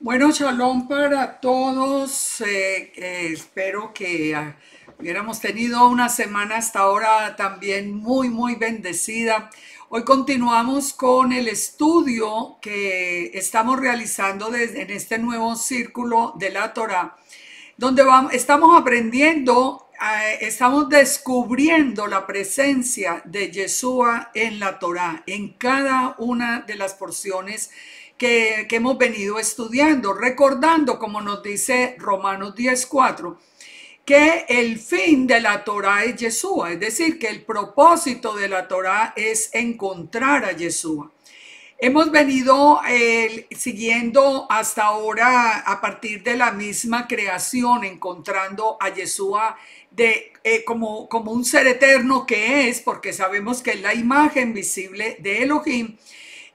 Bueno, shalom para todos. Espero que hubiéramos tenido una semana hasta ahora también muy bendecida. Hoy continuamos con el estudio que estamos realizando en este nuevo círculo de la Torá, donde estamos aprendiendo, estamos descubriendo la presencia de Yeshua en la Torá, en cada una de las porciones que hemos venido estudiando, recordando, como nos dice Romanos 10:4, que el fin de la Torá es Yeshua, es decir, que el propósito de la Torá es encontrar a Yeshua. Hemos venido siguiendo hasta ahora a partir de la misma creación, encontrando a Yeshua como un ser eterno que es, porque sabemos que es la imagen visible de Elohim.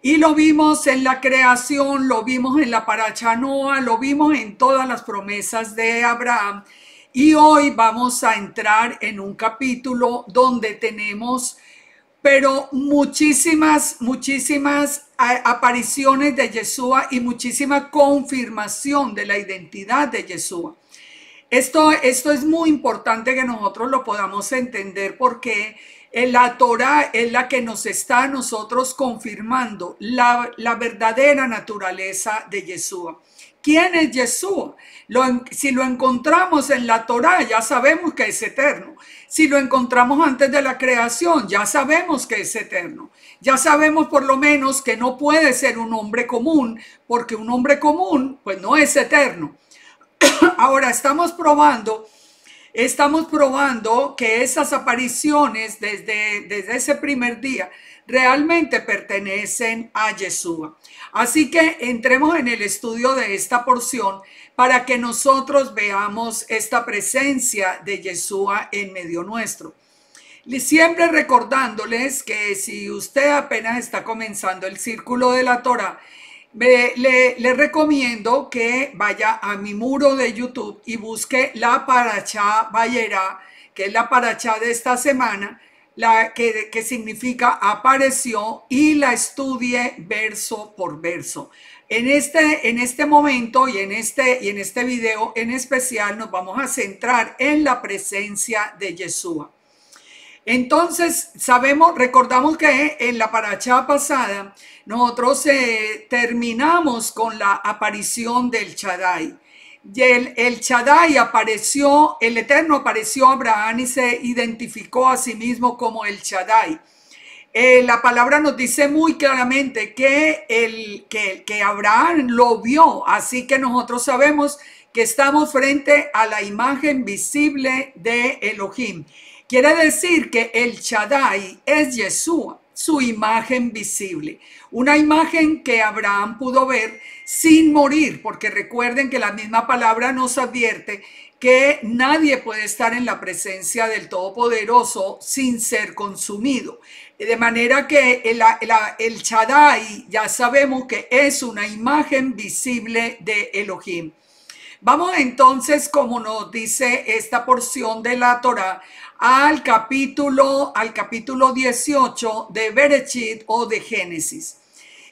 Y lo vimos en la creación, lo vimos en la Parashá Noa, lo vimos en todas las promesas de Abraham. Y hoy vamos a entrar en un capítulo donde tenemos pero muchísimas apariciones de Yeshua y muchísima confirmación de la identidad de Yeshua. Esto es muy importante que nosotros lo podamos entender porque la Torah es la que nos está a nosotros confirmando la verdadera naturaleza de Yeshua. ¿Quién es Yeshua? Si lo encontramos en la Torá, ya sabemos que es eterno. Si lo encontramos antes de la creación, ya sabemos que es eterno. Ya sabemos por lo menos que no puede ser un hombre común, porque un hombre común pues no es eterno. Ahora estamos probando que esas apariciones desde ese primer día realmente pertenecen a Yeshua. Así que entremos en el estudio de esta porción para que nosotros veamos esta presencia de Yeshua en medio nuestro. Siempre recordándoles que si usted apenas está comenzando el círculo de la Torah, le recomiendo que vaya a mi muro de YouTube y busque la Parashá Vayera, que es la Parashá de esta semana, que significa apareció, y la estudie verso por verso. En este momento y en este video en especial nos vamos a centrar en la presencia de Yeshua. Entonces, recordamos que en la paracha pasada nosotros terminamos con la aparición del Shaddai. Y el Shaddai apareció, el Eterno apareció a Abraham y se identificó a sí mismo como el Shaddai. La palabra nos dice muy claramente que Abraham lo vio, así que nosotros sabemos que estamos frente a la imagen visible de Elohim. Quiere decir que el Shaddai es Yeshua, su imagen visible, una imagen que Abraham pudo ver sin morir, porque recuerden que la misma palabra nos advierte que nadie puede estar en la presencia del Todopoderoso sin ser consumido. De manera que el Shaddai ya sabemos que es una imagen visible de Elohim. Vamos entonces, como nos dice esta porción de la Torá, al capítulo 18 de Bereshit o de Génesis.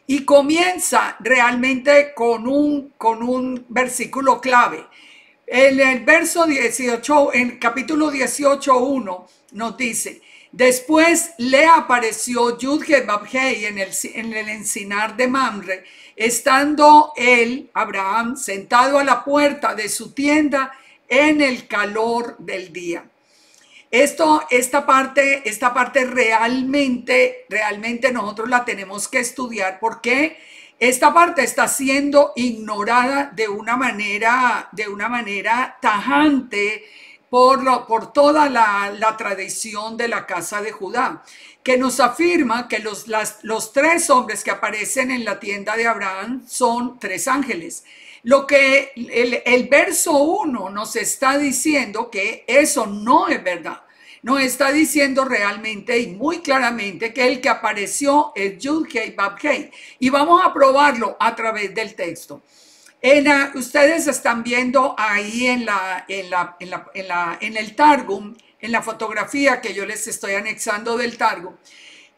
Y comienza realmente con un versículo clave. En el verso 18, en capítulo 18:1 nos dice: después le apareció Yud-Heh-Vab-Heh en el encinar de Mamre, estando él, Abraham, sentado a la puerta de su tienda en el calor del día. Esta parte realmente nosotros la tenemos que estudiar porque esta parte está siendo ignorada de una manera tajante por toda la tradición de la casa de Judá, que nos afirma que los tres hombres que aparecen en la tienda de Abraham son tres ángeles. Lo que el verso 1 nos está diciendo que eso no es verdad. Nos está diciendo realmente y muy claramente que el que apareció es Yud-Heh-Vab-Heh. Y vamos a probarlo a través del texto. Ustedes están viendo ahí en el Targum, en la fotografía que yo les estoy anexando del Targum,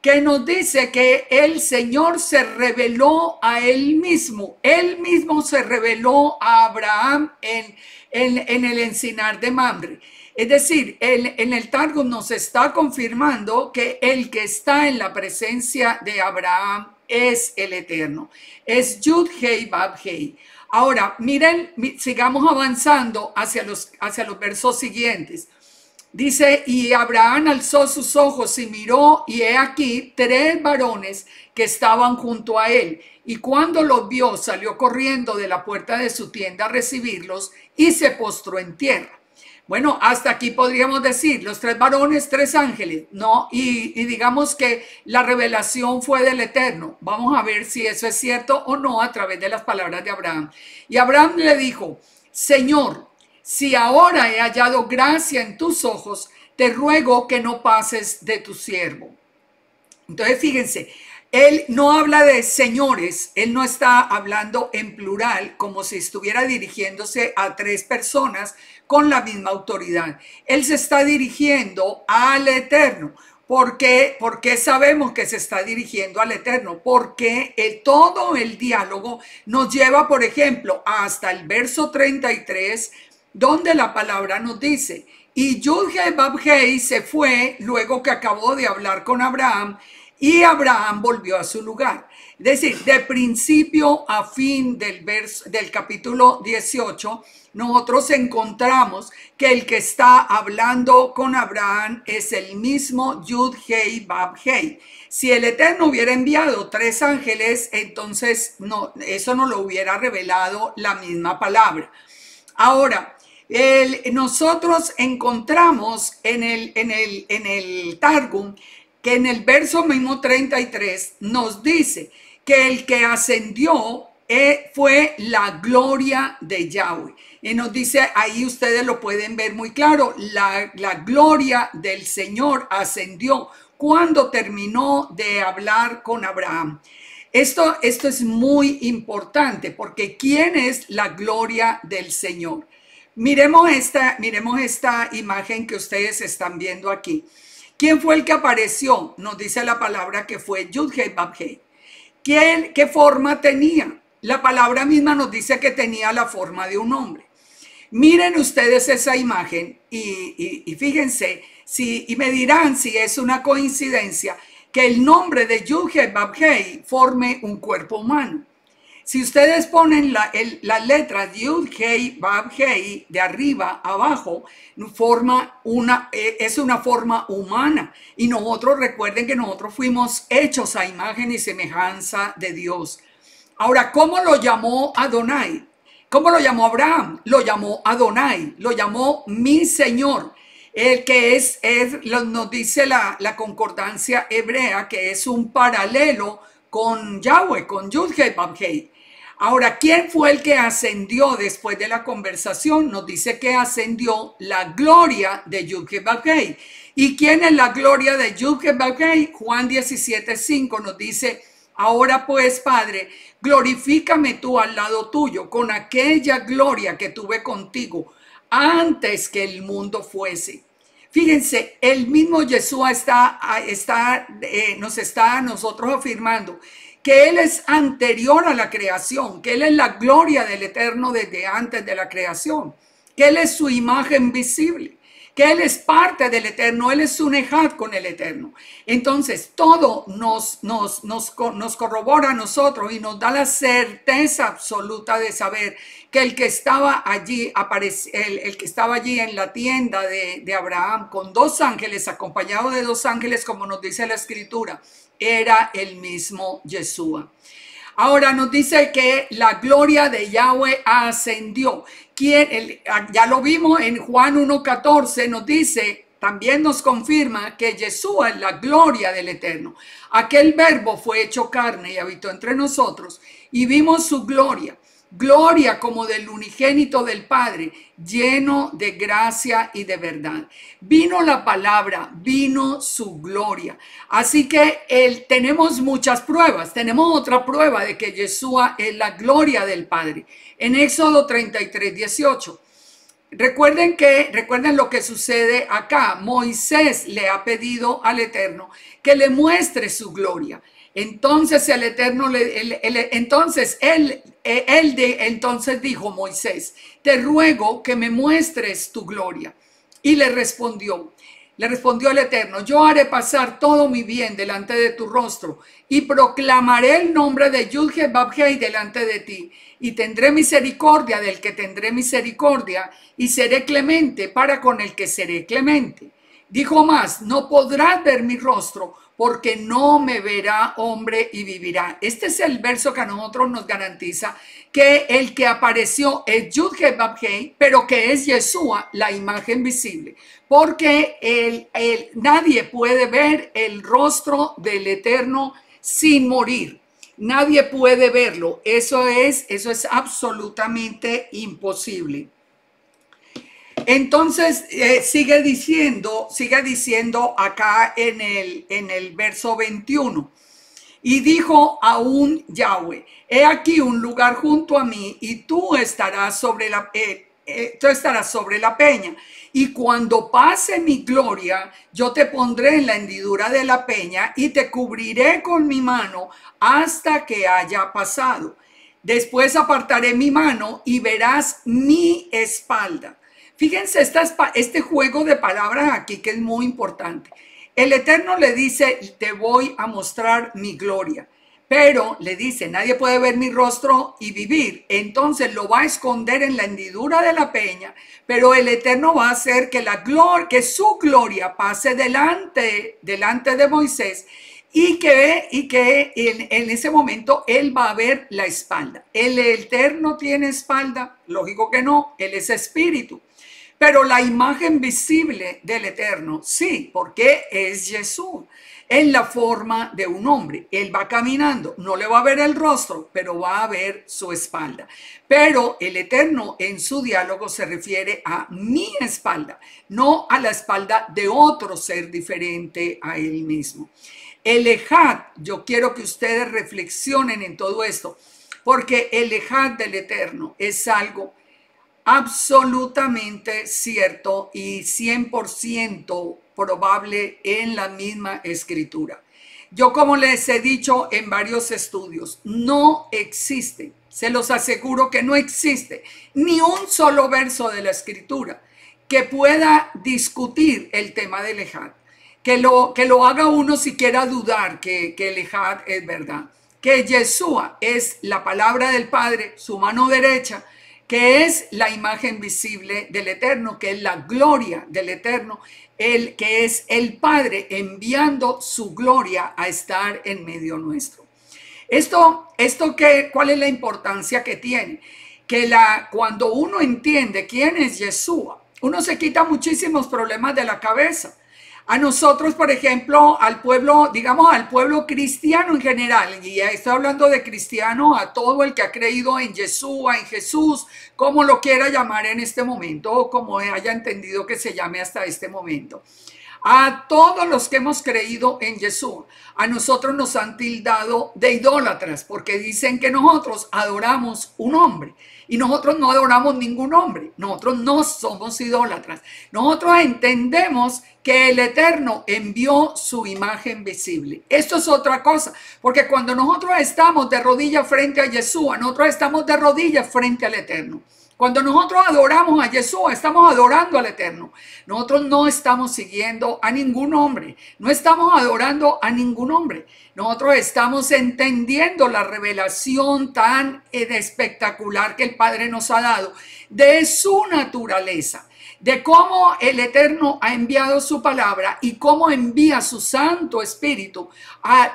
que nos dice que el Señor se reveló a él mismo se reveló a Abraham en el encinar de Mamre. Es decir, en el Targum nos está confirmando que el que está en la presencia de Abraham es el Eterno, es Yud Hei Bab Hei. Ahora, miren, sigamos avanzando hacia los versos siguientes. Dice, y Abraham alzó sus ojos y miró, y he aquí 3 varones que estaban junto a él. Y cuando los vio, salió corriendo de la puerta de su tienda a recibirlos y se postró en tierra. Bueno, hasta aquí podríamos decir, los 3 varones, 3 ángeles, ¿no? Y digamos que la revelación fue del Eterno. Vamos a ver si eso es cierto o no a través de las palabras de Abraham. Y Abraham le dijo, Señor, si ahora he hallado gracia en tus ojos, te ruego que no pases de tu siervo. Entonces, fíjense, él no habla de señores, él no está hablando en plural como si estuviera dirigiéndose a 3 personas con la misma autoridad. Él se está dirigiendo al Eterno. ¿Por qué sabemos que se está dirigiendo al Eterno? Porque todo el diálogo nos lleva, por ejemplo, hasta el verso 33, donde la palabra nos dice, y Yud-Heh Bab-Heh se fue luego que acabó de hablar con Abraham, y Abraham volvió a su lugar. Es decir, de principio a fin del capítulo 18, nosotros encontramos que el que está hablando con Abraham es el mismo Yud-Hei Bab-Hei. Si el Eterno hubiera enviado 3 ángeles, entonces no, eso no lo hubiera revelado la misma palabra. Ahora, nosotros encontramos en el Targum que en el verso mismo 33 nos dice que el que ascendió fue la gloria de Yahweh. Y nos dice, ahí ustedes lo pueden ver muy claro, la gloria del Señor ascendió cuando terminó de hablar con Abraham. Esto es muy importante porque ¿quién es la gloria del Señor? Miremos esta imagen que ustedes están viendo aquí. ¿Quién fue el que apareció? Nos dice la palabra que fue Yud-Heh Bab-Heh. ¿Qué forma tenía? La palabra misma nos dice que tenía la forma de un hombre. Miren ustedes esa imagen y fíjense y me dirán si es una coincidencia que el nombre de Yud-Heh Bab-Heh forme un cuerpo humano. Si ustedes ponen las letras Yud-Heh Bab-Heh de arriba a abajo, es una forma humana. Y nosotros, recuerden que nosotros fuimos hechos a imagen y semejanza de Dios. Ahora, ¿cómo lo llamó Adonai? ¿Cómo lo llamó Abraham? Lo llamó Adonai, lo llamó mi Señor. El que nos dice la concordancia hebrea, que es un paralelo con Yahweh, con Yud-Heh Bab-Heh. Ahora, ¿quién fue el que ascendió después de la conversación? Nos dice que ascendió la gloria de Yud-Heh Bab-Heh. ¿Y quién es la gloria de Yud-Heh Bab-Heh? Juan 17:5 nos dice, ahora pues, Padre, glorifícame tú al lado tuyo con aquella gloria que tuve contigo antes que el mundo fuese. Fíjense, el mismo Yeshua nos está a nosotros afirmando que Él es anterior a la creación, que Él es la gloria del Eterno desde antes de la creación, que Él es su imagen visible, que Él es parte del Eterno, Él es un ejad con el Eterno. Entonces, todo nos corrobora a nosotros y nos da la certeza absoluta de saber que el que estaba allí, el que estaba allí en la tienda de Abraham con 2 ángeles, acompañado de 2 ángeles, como nos dice la Escritura, era el mismo Yeshua. Ahora nos dice que la gloria de Yahweh ascendió. Ya lo vimos en Juan 1:14, nos dice, también nos confirma que Yeshua es la gloria del Eterno. Aquel verbo fue hecho carne y habitó entre nosotros y vimos su gloria. Gloria como del unigénito del Padre, lleno de gracia y de verdad. Vino la palabra, vino su gloria. Así que tenemos muchas pruebas. Tenemos otra prueba de que Yeshua es la gloria del Padre. En Éxodo 33:18. Recuerden lo que sucede acá. Moisés le ha pedido al Eterno que le muestre su gloria. Entonces el Eterno entonces dijo Moisés, te ruego que me muestres tu gloria. Y le respondió el Eterno, yo haré pasar todo mi bien delante de tu rostro y proclamaré el nombre de Yud-Heh-Vav-Heh delante de ti y tendré misericordia del que tendré misericordia y seré clemente para con el que seré clemente. Dijo más, no podrás ver mi rostro porque no me verá hombre y vivirá. Este es el verso que a nosotros nos garantiza que el que apareció es Yud-Heh-Vav-Heh, pero que es Yeshua, la imagen visible, porque nadie puede ver el rostro del Eterno sin morir. Nadie puede verlo. Eso es absolutamente imposible. Entonces sigue diciendo acá en el verso 21. Y dijo aún Yahweh, he aquí un lugar junto a mí y tú estarás sobre la peña. Y cuando pase mi gloria, yo te pondré en la hendidura de la peña y te cubriré con mi mano hasta que haya pasado. Después apartaré mi mano y verás mi espalda. Fíjense este juego de palabras aquí que es muy importante. El Eterno le dice, te voy a mostrar mi gloria. Pero le dice, nadie puede ver mi rostro y vivir. Entonces lo va a esconder en la hendidura de la peña. Pero el Eterno va a hacer que su gloria pase delante de Moisés. Y que en ese momento él va a ver la espalda. ¿El Eterno tiene espalda? Lógico que no, él es espíritu. Pero la imagen visible del Eterno, sí, porque es Jesús, en la forma de un hombre. Él va caminando, no le va a ver el rostro, pero va a ver su espalda. Pero el Eterno en su diálogo se refiere a mi espalda, no a la espalda de otro ser diferente a él mismo. El Ejad, yo quiero que ustedes reflexionen en todo esto, porque el Ejad del Eterno es algo absolutamente cierto y 100% probable en la misma escritura. Yo, como les he dicho en varios estudios, no existe, se los aseguro que no existe ni un solo verso de la escritura que pueda discutir el tema del Ejad, que lo haga uno siquiera dudar que el Ejad es verdad, que Yeshua es la palabra del Padre, su mano derecha, que es la imagen visible del Eterno, que es la gloria del Eterno, que es el Padre enviando su gloria a estar en medio nuestro. ¿Cuál es la importancia que tiene? Cuando uno entiende quién es Yeshua, uno se quita muchísimos problemas de la cabeza. A nosotros, por ejemplo, al pueblo cristiano en general, y ya estoy hablando de cristiano a todo el que ha creído en Yeshua, en Jesús, como lo quiera llamar en este momento, o como haya entendido que se llame hasta este momento. A todos los que hemos creído en Yeshua, a nosotros nos han tildado de idólatras, porque dicen que nosotros adoramos un hombre. Y nosotros no adoramos ningún hombre, nosotros no somos idólatras. Nosotros entendemos que el Eterno envió su imagen visible. Esto es otra cosa, porque cuando nosotros estamos de rodillas frente a Yeshua, nosotros estamos de rodillas frente al Eterno. Cuando nosotros adoramos a Yeshua, estamos adorando al Eterno. Nosotros no estamos siguiendo a ningún hombre, no estamos adorando a ningún hombre. Nosotros estamos entendiendo la revelación tan espectacular que el Padre nos ha dado de su naturaleza, de cómo el Eterno ha enviado su palabra y cómo envía su Santo Espíritu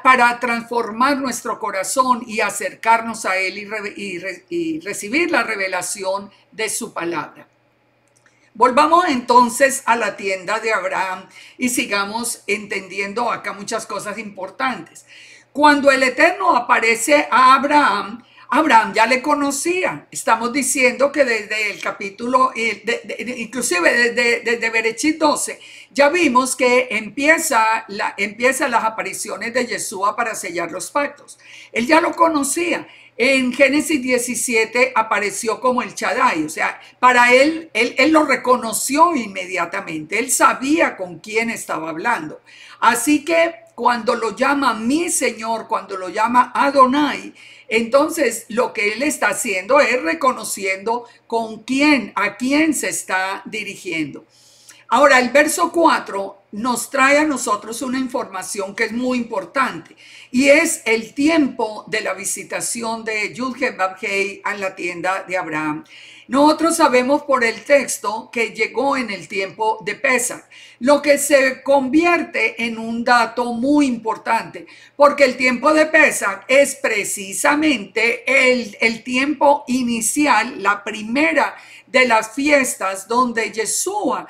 para transformar nuestro corazón y acercarnos a Él y recibir la revelación de su palabra. Volvamos entonces a la tienda de Abraham y sigamos entendiendo acá muchas cosas importantes. Cuando el Eterno aparece a Abraham, Abraham ya le conocía. Estamos diciendo que desde el capítulo, inclusive desde Bereshit 12, ya vimos que empiezan las apariciones de Yeshua para sellar los pactos. Él ya lo conocía. en Génesis 17 apareció como el Shaddai, o sea, para él lo reconoció inmediatamente, él sabía con quién estaba hablando. Así que cuando lo llama mi Señor, cuando lo llama Adonai, entonces lo que él está haciendo es reconociendo con quién, a quién se está dirigiendo. Ahora, el verso 4 nos trae a nosotros una información que es muy importante y es el tiempo de la visitación de Yud-Heh-Vav-Heh a la tienda de Abraham. Nosotros sabemos por el texto que llegó en el tiempo de Pesach, lo que se convierte en un dato muy importante, porque el tiempo de Pesach es precisamente el tiempo inicial, la primera de las fiestas donde Yeshua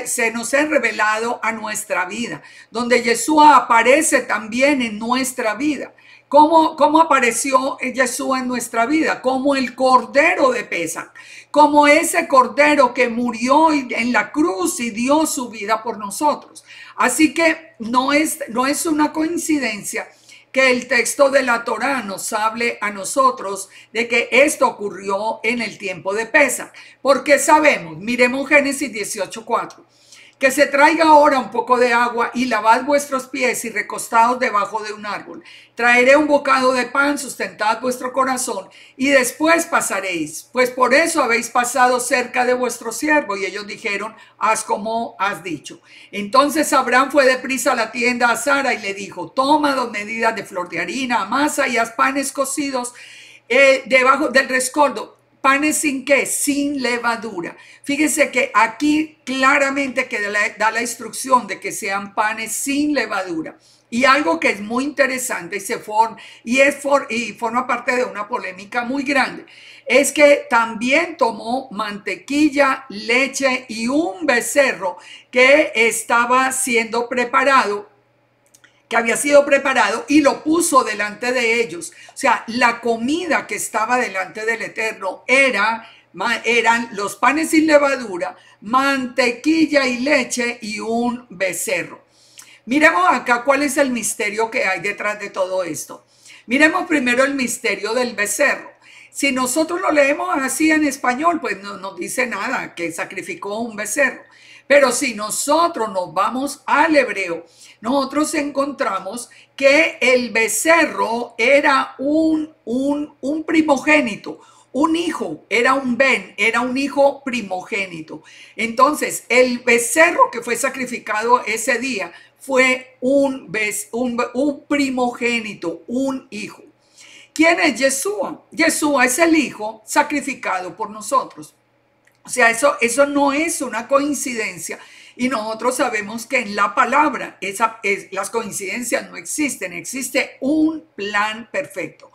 se nos ha revelado a nuestra vida, donde Yeshua aparece también en nuestra vida. ¿Cómo apareció Yeshua en nuestra vida? Como el Cordero de Pesach, como ese Cordero que murió en la cruz y dio su vida por nosotros. Así que no es una coincidencia que el texto de la Torá nos hable a nosotros de que esto ocurrió en el tiempo de Pesach, porque sabemos, miremos Génesis 18:4, que se traiga ahora un poco de agua y lavad vuestros pies y recostados debajo de un árbol. Traeré un bocado de pan, sustentad vuestro corazón y después pasaréis, pues por eso habéis pasado cerca de vuestro siervo. Y ellos dijeron, haz como has dicho. Entonces Abraham fue deprisa a la tienda a Sara y le dijo, toma 2 medidas de flor de harina, amasa y haz panes cocidos debajo del rescoldo. ¿Panes sin qué? Sin levadura. Fíjense que aquí claramente que da la instrucción de que sean panes sin levadura. Y algo que es muy interesante y forma parte de una polémica muy grande, es que también tomó mantequilla, leche y un becerro que estaba siendo preparado, que había sido preparado y lo puso delante de ellos. O sea, la comida que estaba delante del Eterno eran los panes sin levadura, mantequilla y leche y un becerro. Miremos acá cuál es el misterio que hay detrás de todo esto. Miremos primero el misterio del becerro. Si nosotros lo leemos así en español, pues no nos dice nada, que sacrificó un becerro. Pero si nosotros nos vamos al hebreo, nosotros encontramos que el becerro era un primogénito, un hijo, era un ben, era un hijo primogénito. Entonces, el becerro que fue sacrificado ese día fue un primogénito, un hijo. ¿Quién es Yeshua? Yeshua es el hijo sacrificado por nosotros. O sea, eso no es una coincidencia y nosotros sabemos que en la palabra las coincidencias no existen, existe un plan perfecto.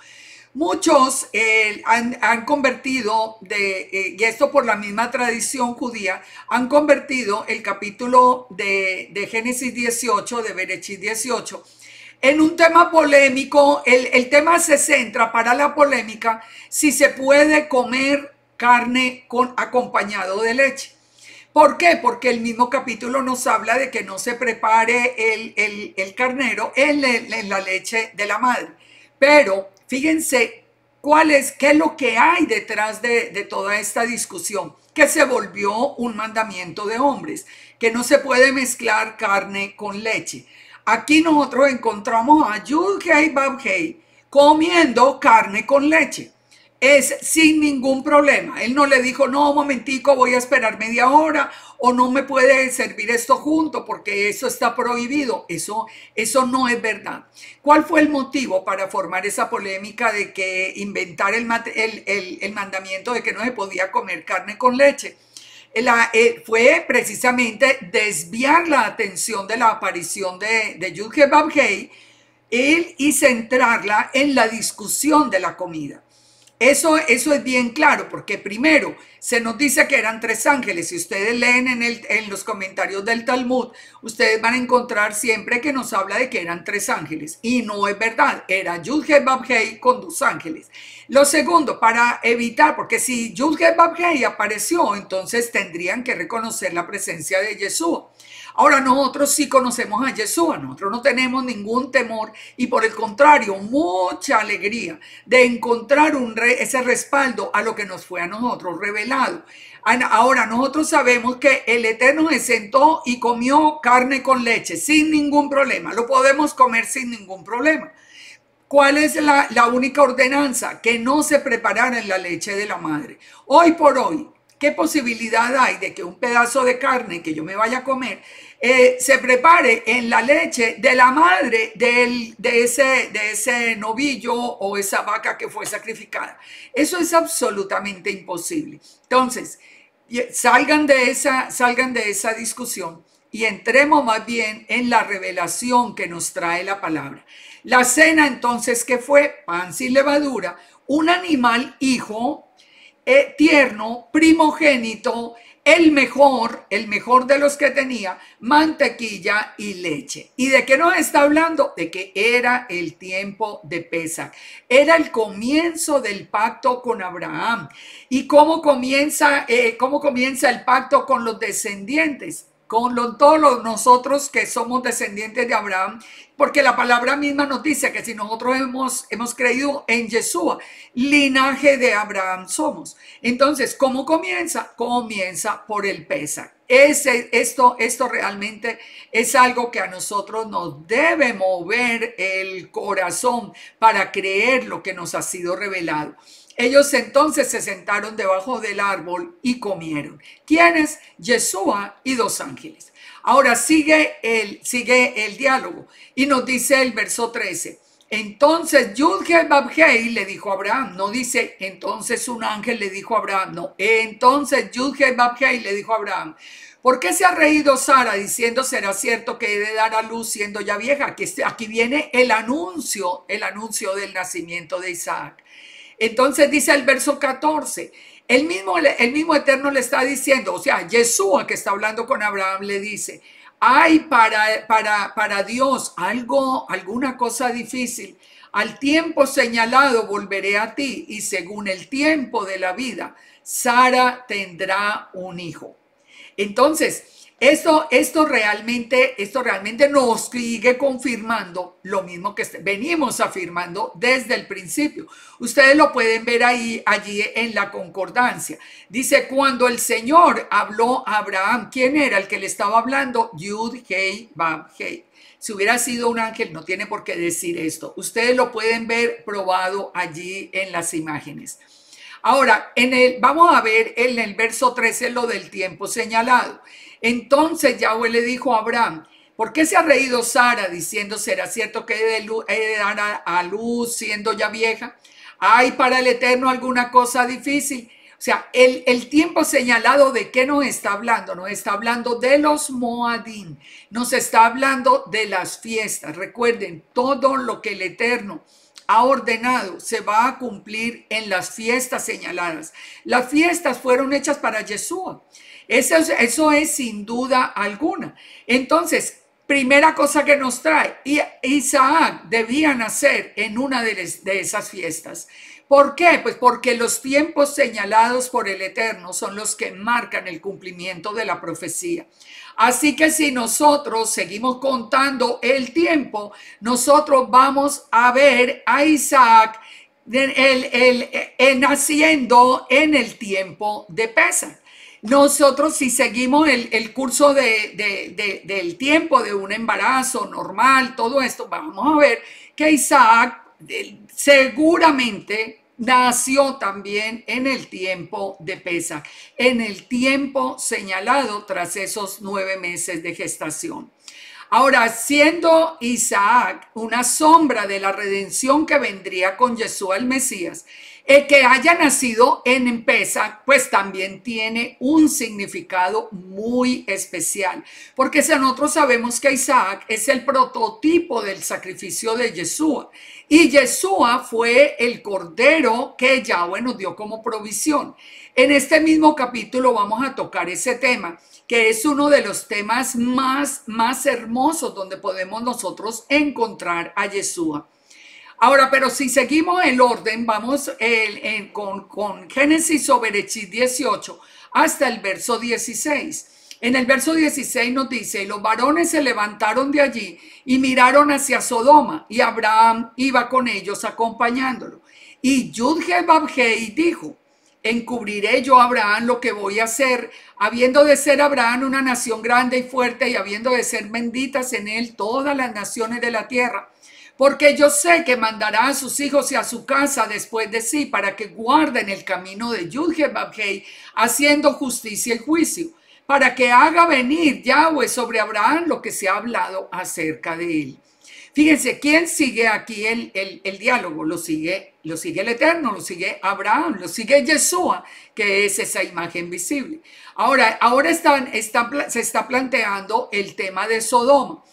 Muchos han convertido, y esto por la misma tradición judía, han convertido el capítulo de Génesis 18, de Bereshit 18, en un tema polémico. El tema se centra para la polémica si se puede comer carne acompañado de leche. ¿Por qué? Porque el mismo capítulo nos habla de que no se prepare el carnero en la leche de la madre. Pero fíjense qué es lo que hay detrás de toda esta discusión, que se volvió un mandamiento de hombres, que no se puede mezclar carne con leche. Aquí nosotros encontramos a Yud-Heh-Vav-Heh comiendo carne con leche. Es sin ningún problema. Él no le dijo, no, un momentico, voy a esperar media hora o no me puede servir esto junto porque eso está prohibido. Eso no es verdad. ¿Cuál fue el motivo para formar esa polémica de que inventar el mandamiento de que no se podía comer carne con leche? Fue precisamente desviar la atención de la aparición de Yud-Heh-Vav-Heh y centrarla en la discusión de la comida. Eso es bien claro, porque primero se nos dice que eran 3 ángeles. Si ustedes leen en los comentarios del Talmud, ustedes van a encontrar siempre que nos habla de que eran 3 ángeles. Y no es verdad, era Yud-Heh-Vav-Heh con 2 ángeles. Lo segundo, para evitar, porque si Yud-Heh-Vav-Heh apareció, entonces tendrían que reconocer la presencia de Yeshua. Ahora nosotros sí conocemos a Yeshua, nosotros no tenemos ningún temor y por el contrario, mucha alegría de encontrar ese respaldo a lo que nos fue a nosotros revelado. Ahora nosotros sabemos que el Eterno se sentó y comió carne con leche sin ningún problema, lo podemos comer sin ningún problema. ¿Cuál es la única ordenanza? Que no se preparara en la leche de la madre. Hoy por hoy, ¿qué posibilidad hay de que un pedazo de carne que yo me vaya a comer se prepare en la leche de la madre de ese novillo o esa vaca que fue sacrificada? Eso es absolutamente imposible. Entonces, salgan de esa discusión y entremos más bien en la revelación que nos trae la palabra. La cena entonces, que fue pan sin levadura, un animal hijo, tierno, primogénito, el mejor de los que tenía, mantequilla y leche. ¿Y de qué nos está hablando? De que era el tiempo de Pesach. Era el comienzo del pacto con Abraham. ¿Y cómo comienza el pacto con los descendientes? Todos nosotros que somos descendientes de Abraham, porque la palabra misma nos dice que si nosotros hemos creído en Yeshua, linaje de Abraham somos. Entonces, ¿cómo comienza? Comienza por el Pesach. Esto realmente es algo que a nosotros nos debe mover el corazón para creer lo que nos ha sido revelado. Ellos entonces se sentaron debajo del árbol y comieron. ¿Quiénes? Yeshua y dos ángeles. Ahora sigue el diálogo y nos dice el verso 13. Entonces Yud-Heh-Vab-Heh le dijo a Abraham, no dice entonces un ángel le dijo a Abraham, no, entonces Yud-Heh-Vab-Heh le dijo a Abraham, ¿por qué se ha reído Sara diciendo será cierto que he de dar a luz siendo ya vieja? Aquí viene el anuncio del nacimiento de Isaac. Entonces dice el verso 14, el mismo Eterno le está diciendo, o sea, Yeshua que está hablando con Abraham le dice, hay para Dios alguna cosa difícil. Al tiempo señalado volveré a ti y según el tiempo de la vida, Sara tendrá un hijo. Entonces, esto realmente nos sigue confirmando lo mismo que venimos afirmando desde el principio. Ustedes lo pueden ver allí en la concordancia. Dice, cuando el Señor habló a Abraham, ¿quién era el que le estaba hablando? Yud-Heh-Vab-Heh. Si hubiera sido un ángel, no tiene por qué decir esto. Ustedes lo pueden ver probado allí en las imágenes. Ahora, vamos a ver en el verso 13 lo del tiempo señalado. Entonces Yahweh le dijo a Abraham, ¿por qué se ha reído Sara diciendo, será cierto que he de dar a luz siendo ya vieja? ¿Hay para el Eterno alguna cosa difícil? O sea, el tiempo señalado, ¿de qué nos está hablando? Nos está hablando de los Moadim, nos está hablando de las fiestas. Recuerden, todo lo que el Eterno ha ordenado se va a cumplir en las fiestas señaladas. Las fiestas fueron hechas para Yeshua. Eso es sin duda alguna. Entonces, primera cosa que nos trae, Isaac debía nacer en una de esas fiestas. ¿Por qué? Pues porque los tiempos señalados por el Eterno son los que marcan el cumplimiento de la profecía. Así que si nosotros seguimos contando el tiempo, nosotros vamos a ver a Isaac naciendo en el tiempo de Pesach. Nosotros si seguimos el curso del tiempo de un embarazo normal, todo esto, vamos a ver que Isaac seguramente nació también en el tiempo de Pesach, en el tiempo señalado tras esos 9 meses de gestación. Ahora, siendo Isaac una sombra de la redención que vendría con Yeshua el Mesías, el que haya nacido en Pesach, pues también tiene un significado muy especial, porque nosotros sabemos que Isaac es el prototipo del sacrificio de Yeshua, y Yeshua fue el cordero que Yahweh nos dio como provisión. En este mismo capítulo vamos a tocar ese tema, que es uno de los temas más hermosos donde podemos nosotros encontrar a Yeshua. Ahora, pero si seguimos el orden, vamos con Génesis o Bereshit 18 hasta el verso 16. En el verso 16 nos dice, los varones se levantaron de allí y miraron hacia Sodoma, y Abraham iba con ellos acompañándolo. Y Yudhe-Babhei dijo, encubriré yo a Abraham lo que voy a hacer, habiendo de ser Abraham una nación grande y fuerte, y habiendo de ser benditas en él todas las naciones de la tierra. Porque yo sé que mandará a sus hijos y a su casa después de sí, para que guarden el camino de Yudhe-Babhei, haciendo justicia y juicio, para que haga venir Yahweh sobre Abraham lo que se ha hablado acerca de él. Fíjense, ¿quién sigue aquí el diálogo? Lo sigue el Eterno, lo sigue Abraham, lo sigue Yeshua, que es esa imagen visible. Ahora se está planteando el tema de Sodoma.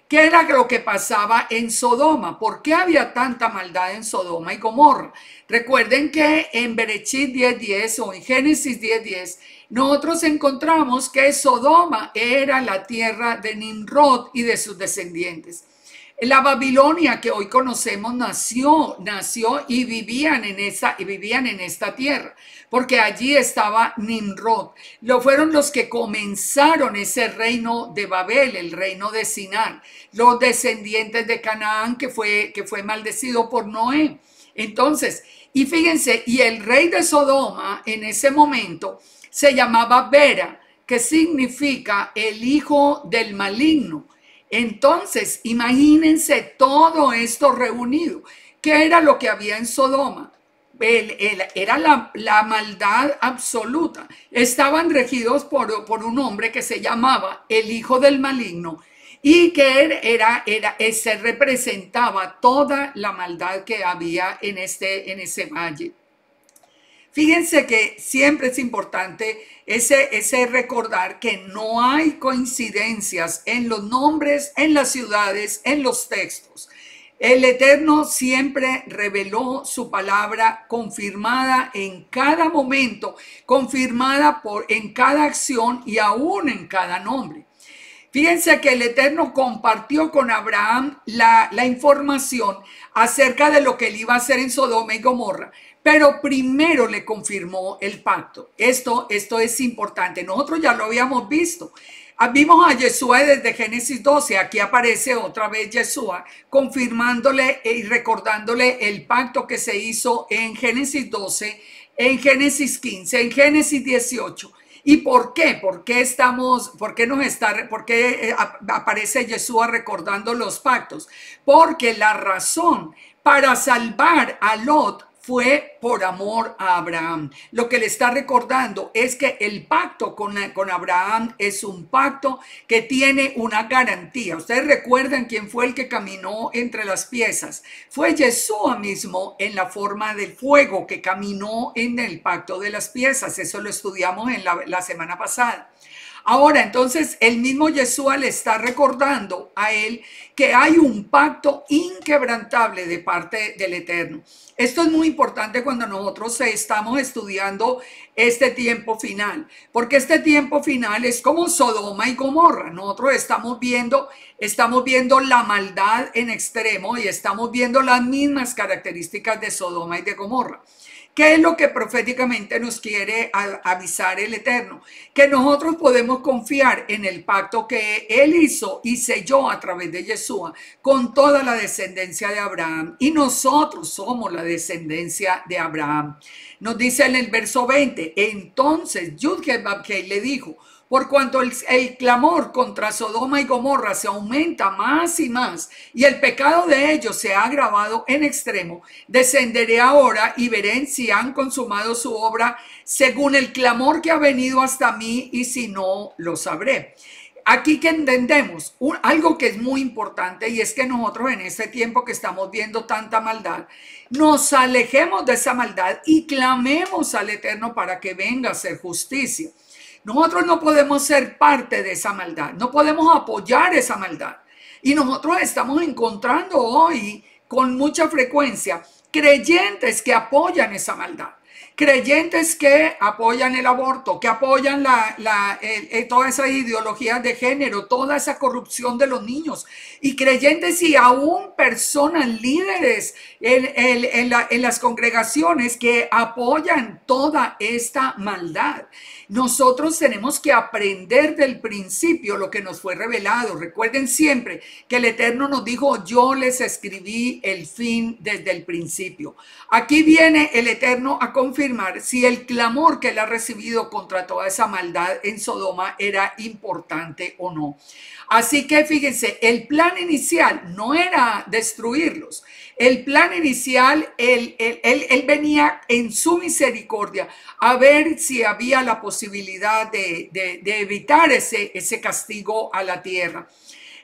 ¿Qué era lo que pasaba en Sodoma? ¿Por qué había tanta maldad en Sodoma y Gomorra? Recuerden que en Berechit 10:10 o en Génesis 10:10 nosotros encontramos que Sodoma era la tierra de Nimrod y de sus descendientes. La Babilonia que hoy conocemos nació y vivían en esta tierra, porque allí estaba Nimrod. Fueron los que comenzaron ese reino de Babel, el reino de Sinar, los descendientes de Canaán que fue maldecido por Noé. Entonces, y fíjense, y el rey de Sodoma en ese momento se llamaba Bera, que significa el hijo del maligno. Entonces, imagínense todo esto reunido. ¿Qué era lo que había en Sodoma? Era la maldad absoluta. Estaban regidos por un hombre que se llamaba el hijo del maligno y que se representaba toda la maldad que había en ese valle. Fíjense que siempre es importante ese recordar que no hay coincidencias en los nombres, en las ciudades, en los textos. El Eterno siempre reveló su palabra confirmada en cada momento, confirmada en cada acción y aún en cada nombre. Fíjense que el Eterno compartió con Abraham la información acerca de lo que él iba a hacer en Sodoma y Gomorra, pero primero le confirmó el pacto. Esto es importante. Nosotros ya lo habíamos visto. Vimos a Yeshua desde Génesis 12. Aquí aparece otra vez Yeshua confirmándole y recordándole el pacto que se hizo en Génesis 12, en Génesis 15, en Génesis 18. ¿Y por qué? ¿Por qué aparece Yeshua recordando los pactos? Porque la razón para salvar a Lot fue por amor a Abraham. Lo que le está recordando es que el pacto con Abraham es un pacto que tiene una garantía. Ustedes recuerdan quién fue el que caminó entre las piezas. Fue Yeshua mismo en la forma del fuego que caminó en el pacto de las piezas. Eso lo estudiamos en la semana pasada. Ahora, entonces, el mismo Yeshua le está recordando a él que hay un pacto inquebrantable de parte del Eterno. Esto es muy importante cuando nosotros estamos estudiando este tiempo final, porque este tiempo final es como Sodoma y Gomorra. Nosotros estamos viendo la maldad en extremo y estamos viendo las mismas características de Sodoma y de Gomorra. ¿Qué es lo que proféticamente nos quiere avisar el Eterno? Que nosotros podemos confiar en el pacto que Él hizo y selló a través de Yeshua con toda la descendencia de Abraham. Y nosotros somos la descendencia de Abraham. Nos dice en el verso 20, entonces Yudhe-Babhei le dijo, por cuanto el clamor contra Sodoma y Gomorra se aumenta más y más, y el pecado de ellos se ha agravado en extremo, descenderé ahora y veré si han consumado su obra según el clamor que ha venido hasta mí, y si no, lo sabré. Aquí que entendemos algo que es muy importante, y es que nosotros en este tiempo que estamos viendo tanta maldad, nos alejemos de esa maldad y clamemos al Eterno para que venga a hacer justicia. Nosotros no podemos ser parte de esa maldad, no podemos apoyar esa maldad. Y nosotros estamos encontrando hoy con mucha frecuencia creyentes que apoyan esa maldad, creyentes que apoyan el aborto, que apoyan toda esa ideología de género, toda esa corrupción de los niños, y creyentes y aún personas líderes en las congregaciones que apoyan toda esta maldad. Nosotros tenemos que aprender del principio lo que nos fue revelado. Recuerden siempre que el Eterno nos dijo: yo les escribí el fin desde el principio. Aquí viene el Eterno a confirmar si el clamor que él ha recibido contra toda esa maldad en Sodoma era importante o no. Así que fíjense, el plan inicial no era destruirlos. El plan inicial, él venía en su misericordia a ver si había la posibilidad de evitar ese castigo a la tierra.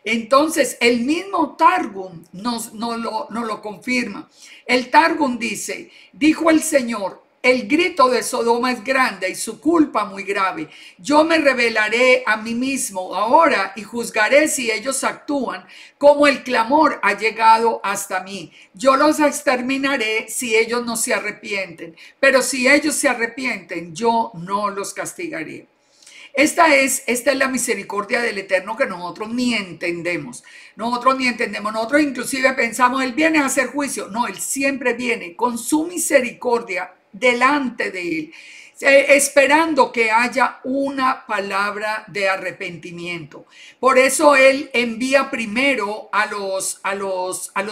Entonces, el mismo Targum nos lo confirma. El Targum dice: dijo el Señor, el grito de Sodoma es grande y su culpa muy grave. Yo me revelaré a mí mismo ahora y juzgaré si ellos actúan como el clamor ha llegado hasta mí. Yo los exterminaré si ellos no se arrepienten, pero si ellos se arrepienten, yo no los castigaré. Esta es la misericordia del Eterno que nosotros ni entendemos. Nosotros inclusive pensamos, Él viene a hacer juicio. No, Él siempre viene con su misericordia delante de Él, esperando que haya una palabra de arrepentimiento. Por eso Él envía primero a los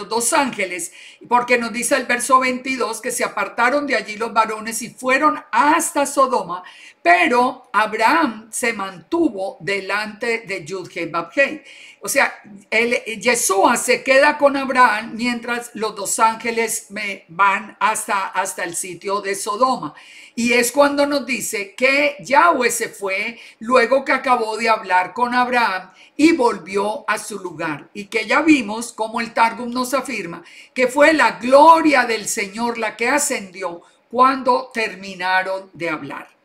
dos ángeles, porque nos dice el verso 22 que se apartaron de allí los varones y fueron hasta Sodoma, pero Abraham se mantuvo delante de Yud-Heh-Vah-Heh. O sea, Yeshua se queda con Abraham mientras los dos ángeles van hasta el sitio de Sodoma. Y es cuando nos dice que Yahweh se fue luego que acabó de hablar con Abraham y volvió a su lugar. Y que ya vimos, como el Targum nos afirma, que fue la gloria del Señor la que ascendió cuando terminaron de hablar.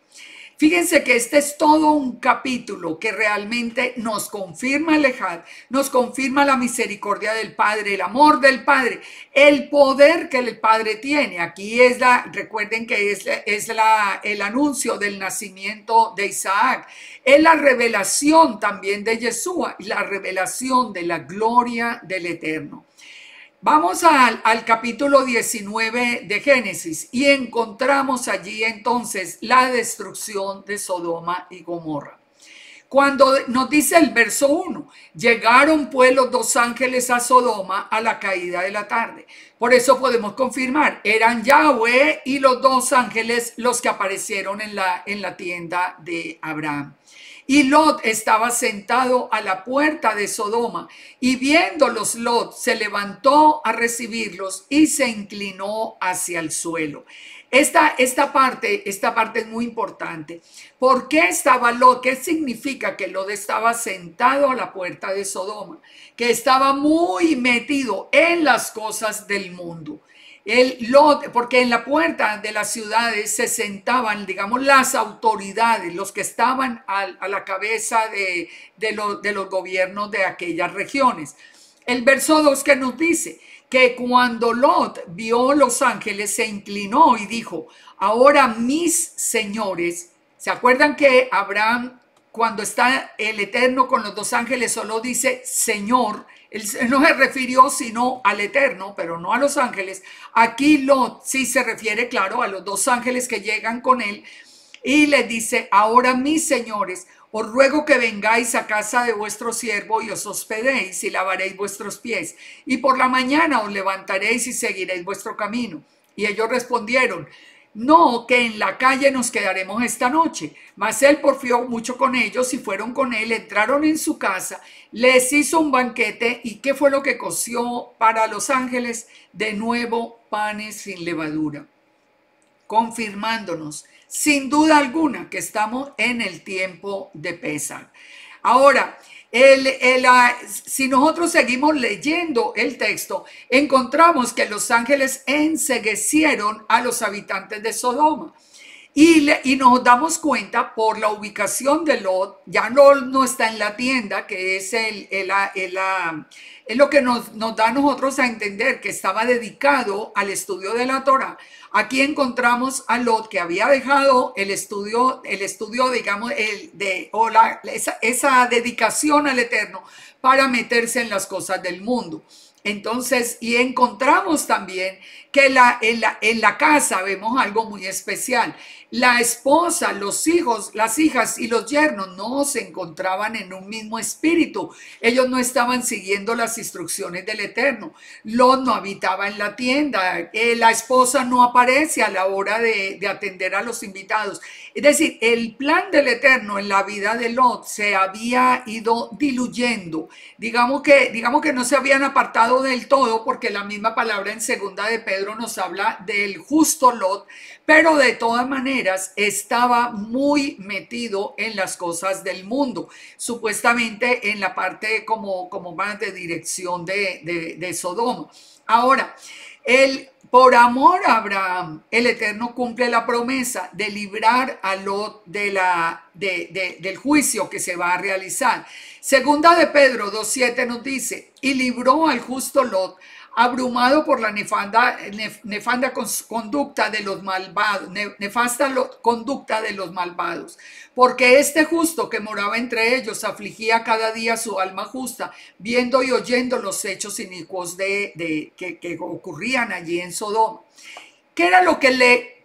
Fíjense que este es todo un capítulo que realmente nos confirma el Ejad, nos confirma la misericordia del Padre, el amor del Padre, el poder que el Padre tiene. Aquí recuerden que es el anuncio del nacimiento de Isaac, es la revelación también de Yeshua, la revelación de la gloria del Eterno. Vamos al capítulo 19 de Génesis y encontramos allí entonces la destrucción de Sodoma y Gomorra. Cuando nos dice el verso 1, llegaron pues los dos ángeles a Sodoma a la caída de la tarde. Por eso podemos confirmar, eran Yahweh y los dos ángeles los que aparecieron en la tienda de Abraham. Y Lot estaba sentado a la puerta de Sodoma, y viéndolos Lot se levantó a recibirlos y se inclinó hacia el suelo. Esta parte es muy importante. ¿Por qué estaba Lot? ¿Qué significa que Lot estaba sentado a la puerta de Sodoma? Que estaba muy metido en las cosas del mundo. Porque en la puerta de las ciudades se sentaban, digamos, las autoridades, los que estaban a la cabeza de los gobiernos de aquellas regiones. El verso 2 que nos dice que cuando Lot vio los ángeles se inclinó y dijo: ahora mis señores, ¿se acuerdan que Abraham, cuando está el Eterno con los dos ángeles, solo dice Señor? Él no se refirió sino al Eterno, pero no a los ángeles. Aquí Lot sí se refiere, claro, a los dos ángeles que llegan con él y le dice: ahora mis señores, os ruego que vengáis a casa de vuestro siervo y os hospedéis y lavaréis vuestros pies, y por la mañana os levantaréis y seguiréis vuestro camino. Y ellos respondieron: no, que en la calle nos quedaremos esta noche. Mas él porfió mucho con ellos y fueron con él, entraron en su casa, les hizo un banquete. ¿Y qué fue lo que coció para los ángeles? De nuevo, panes sin levadura, confirmándonos sin duda alguna que estamos en el tiempo de Pesaj. Ahora, si nosotros seguimos leyendo el texto, encontramos que los ángeles enceguecieron a los habitantes de Sodoma. Y nos damos cuenta por la ubicación de Lot, ya no está en la tienda, que es es lo que nos da a nosotros a entender que estaba dedicado al estudio de la Torah. Aquí encontramos a Lot que había dejado el estudio digamos, esa dedicación al Eterno para meterse en las cosas del mundo. Entonces, y encontramos también que en la casa vemos algo muy especial. La esposa, los hijos, las hijas y los yernos no se encontraban en un mismo espíritu. Ellos no estaban siguiendo las instrucciones del Eterno. Lot no habitaba en la tienda. La esposa no aparece a la hora de atender a los invitados. Es decir, el plan del Eterno en la vida de Lot se había ido diluyendo. Digamos que no se habían apartado del todo, porque la misma palabra en segunda de Pedro nos habla del justo Lot, pero de todas maneras estaba muy metido en las cosas del mundo, supuestamente en la parte como más de dirección de Sodoma. Ahora, por amor a Abraham, el Eterno cumple la promesa de librar a Lot del juicio que se va a realizar. Segunda de Pedro 2:7 nos dice, y libró al justo Lot, abrumado por la nefasta conducta de los malvados, porque este justo que moraba entre ellos afligía cada día su alma justa, viendo y oyendo los hechos inicuos que ocurrían allí en Sodoma. ¿Qué era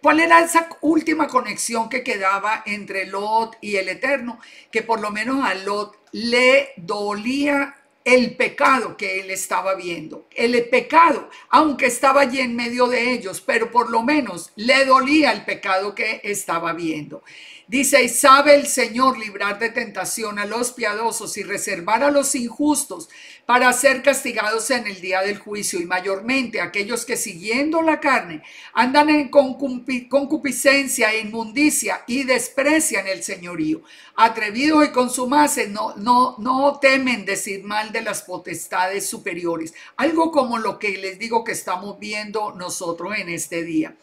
cuál era esa última conexión que quedaba entre Lot y el Eterno? Que por lo menos a Lot le dolía el pecado que él estaba viendo. El pecado, aunque estaba allí en medio de ellos, pero por lo menos le dolía el pecado que estaba viendo. Dice, y sabe el Señor librar de tentación a los piadosos y reservar a los injustos para ser castigados en el día del juicio, y mayormente aquellos que siguiendo la carne andan en concupiscencia e inmundicia y desprecian el señorío. Atrevidos y consumaces no temen decir mal de las potestades superiores. Algo como lo que les digo que estamos viendo nosotros en este día.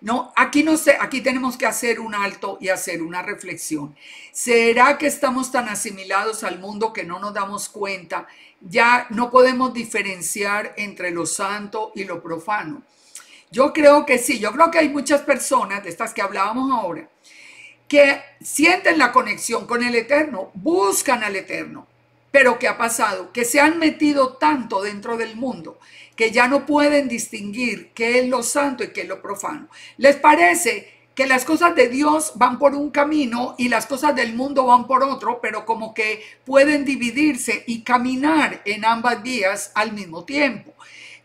No, aquí tenemos que hacer un alto y hacer una reflexión. ¿Será que estamos tan asimilados al mundo que no nos damos cuenta? Ya no podemos diferenciar entre lo santo y lo profano. Yo creo que sí, yo creo que hay muchas personas, de estas que hablábamos ahora, que sienten la conexión con el Eterno, buscan al Eterno. Pero ¿qué ha pasado? Que se han metido tanto dentro del mundo que ya no pueden distinguir qué es lo santo y qué es lo profano. Les parece que las cosas de Dios van por un camino y las cosas del mundo van por otro, pero como que pueden dividirse y caminar en ambas vías al mismo tiempo.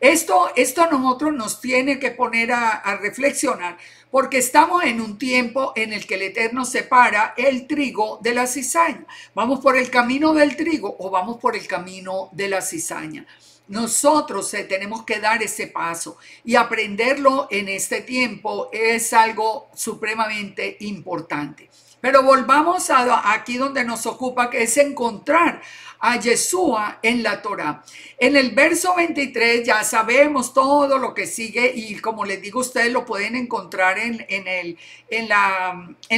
Esto a nosotros nos tiene que poner a reflexionar, porque estamos en un tiempo en el que el Eterno separa el trigo de la cizaña. ¿Vamos por el camino del trigo o vamos por el camino de la cizaña? Nosotros tenemos que dar ese paso, y aprenderlo en este tiempo es algo supremamente importante. Pero volvamos aquí donde nos ocupa, que es encontrar a Yeshua en la Torá. En el verso 23 ya sabemos todo lo que sigue, y como les digo, ustedes lo pueden encontrar en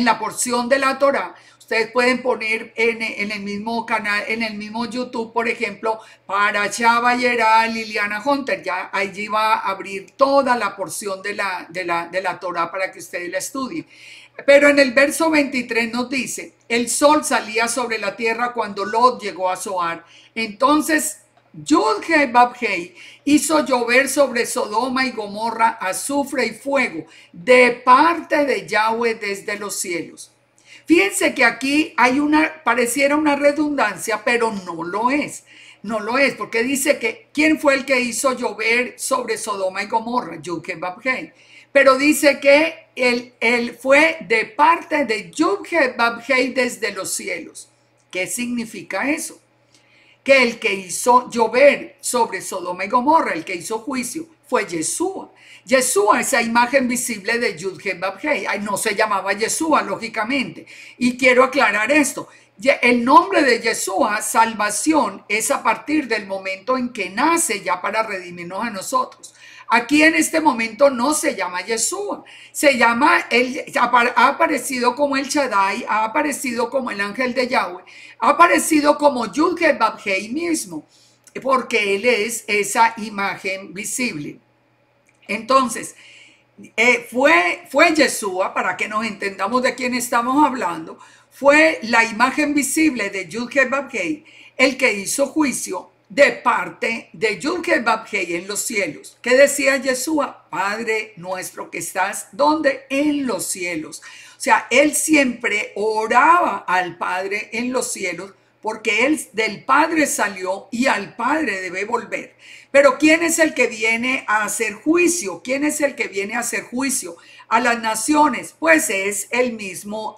la porción de la Torá. Ustedes pueden poner en el mismo canal, en el mismo YouTube, por ejemplo, para Vayera Liliana Hunter. Ya allí va a abrir toda la porción de la Torá para que ustedes la estudien. Pero en el verso 23 nos dice, el sol salía sobre la tierra cuando Lot llegó a Zoar. Entonces Yud-Heh-Vab-Heh hizo llover sobre Sodoma y Gomorra azufre y fuego de parte de Yahweh desde los cielos. Fíjense que aquí pareciera una redundancia, pero no lo es. No lo es, porque dice que ¿quién fue el que hizo llover sobre Sodoma y Gomorra? Yud-Heh-Vab-Heh. Pero dice que él fue de parte de Yud-Heh-Vab-Heh desde los cielos. ¿Qué significa eso? Que el que hizo llover sobre Sodoma y Gomorra, el que hizo juicio, fue Yeshua. Yeshua, esa imagen visible de Yud-Heh-Vab-Heh. No se llamaba Yeshua, lógicamente. Y quiero aclarar esto. El nombre de Yeshua, salvación, es a partir del momento en que nace ya para redimirnos a nosotros. Aquí en este momento no se llama Yeshua, se llama, ha aparecido como el Shaddai, ha aparecido como el ángel de Yahweh, ha aparecido como Yud-Heh-Vav-Heh mismo, porque él es esa imagen visible. Entonces, fue Yeshua, para que nos entendamos de quién estamos hablando, fue la imagen visible de Yud-Heh-Vav-Heh, el que hizo juicio de parte de Yud-Heh-Vav-Heh en los cielos. ¿Qué decía Yeshua? Padre nuestro que estás, ¿dónde? En los cielos. O sea, él siempre oraba al Padre en los cielos, porque él del Padre salió y al Padre debe volver. Pero ¿quién es el que viene a hacer juicio? ¿Quién es el que viene a hacer juicio a las naciones? Pues es el mismo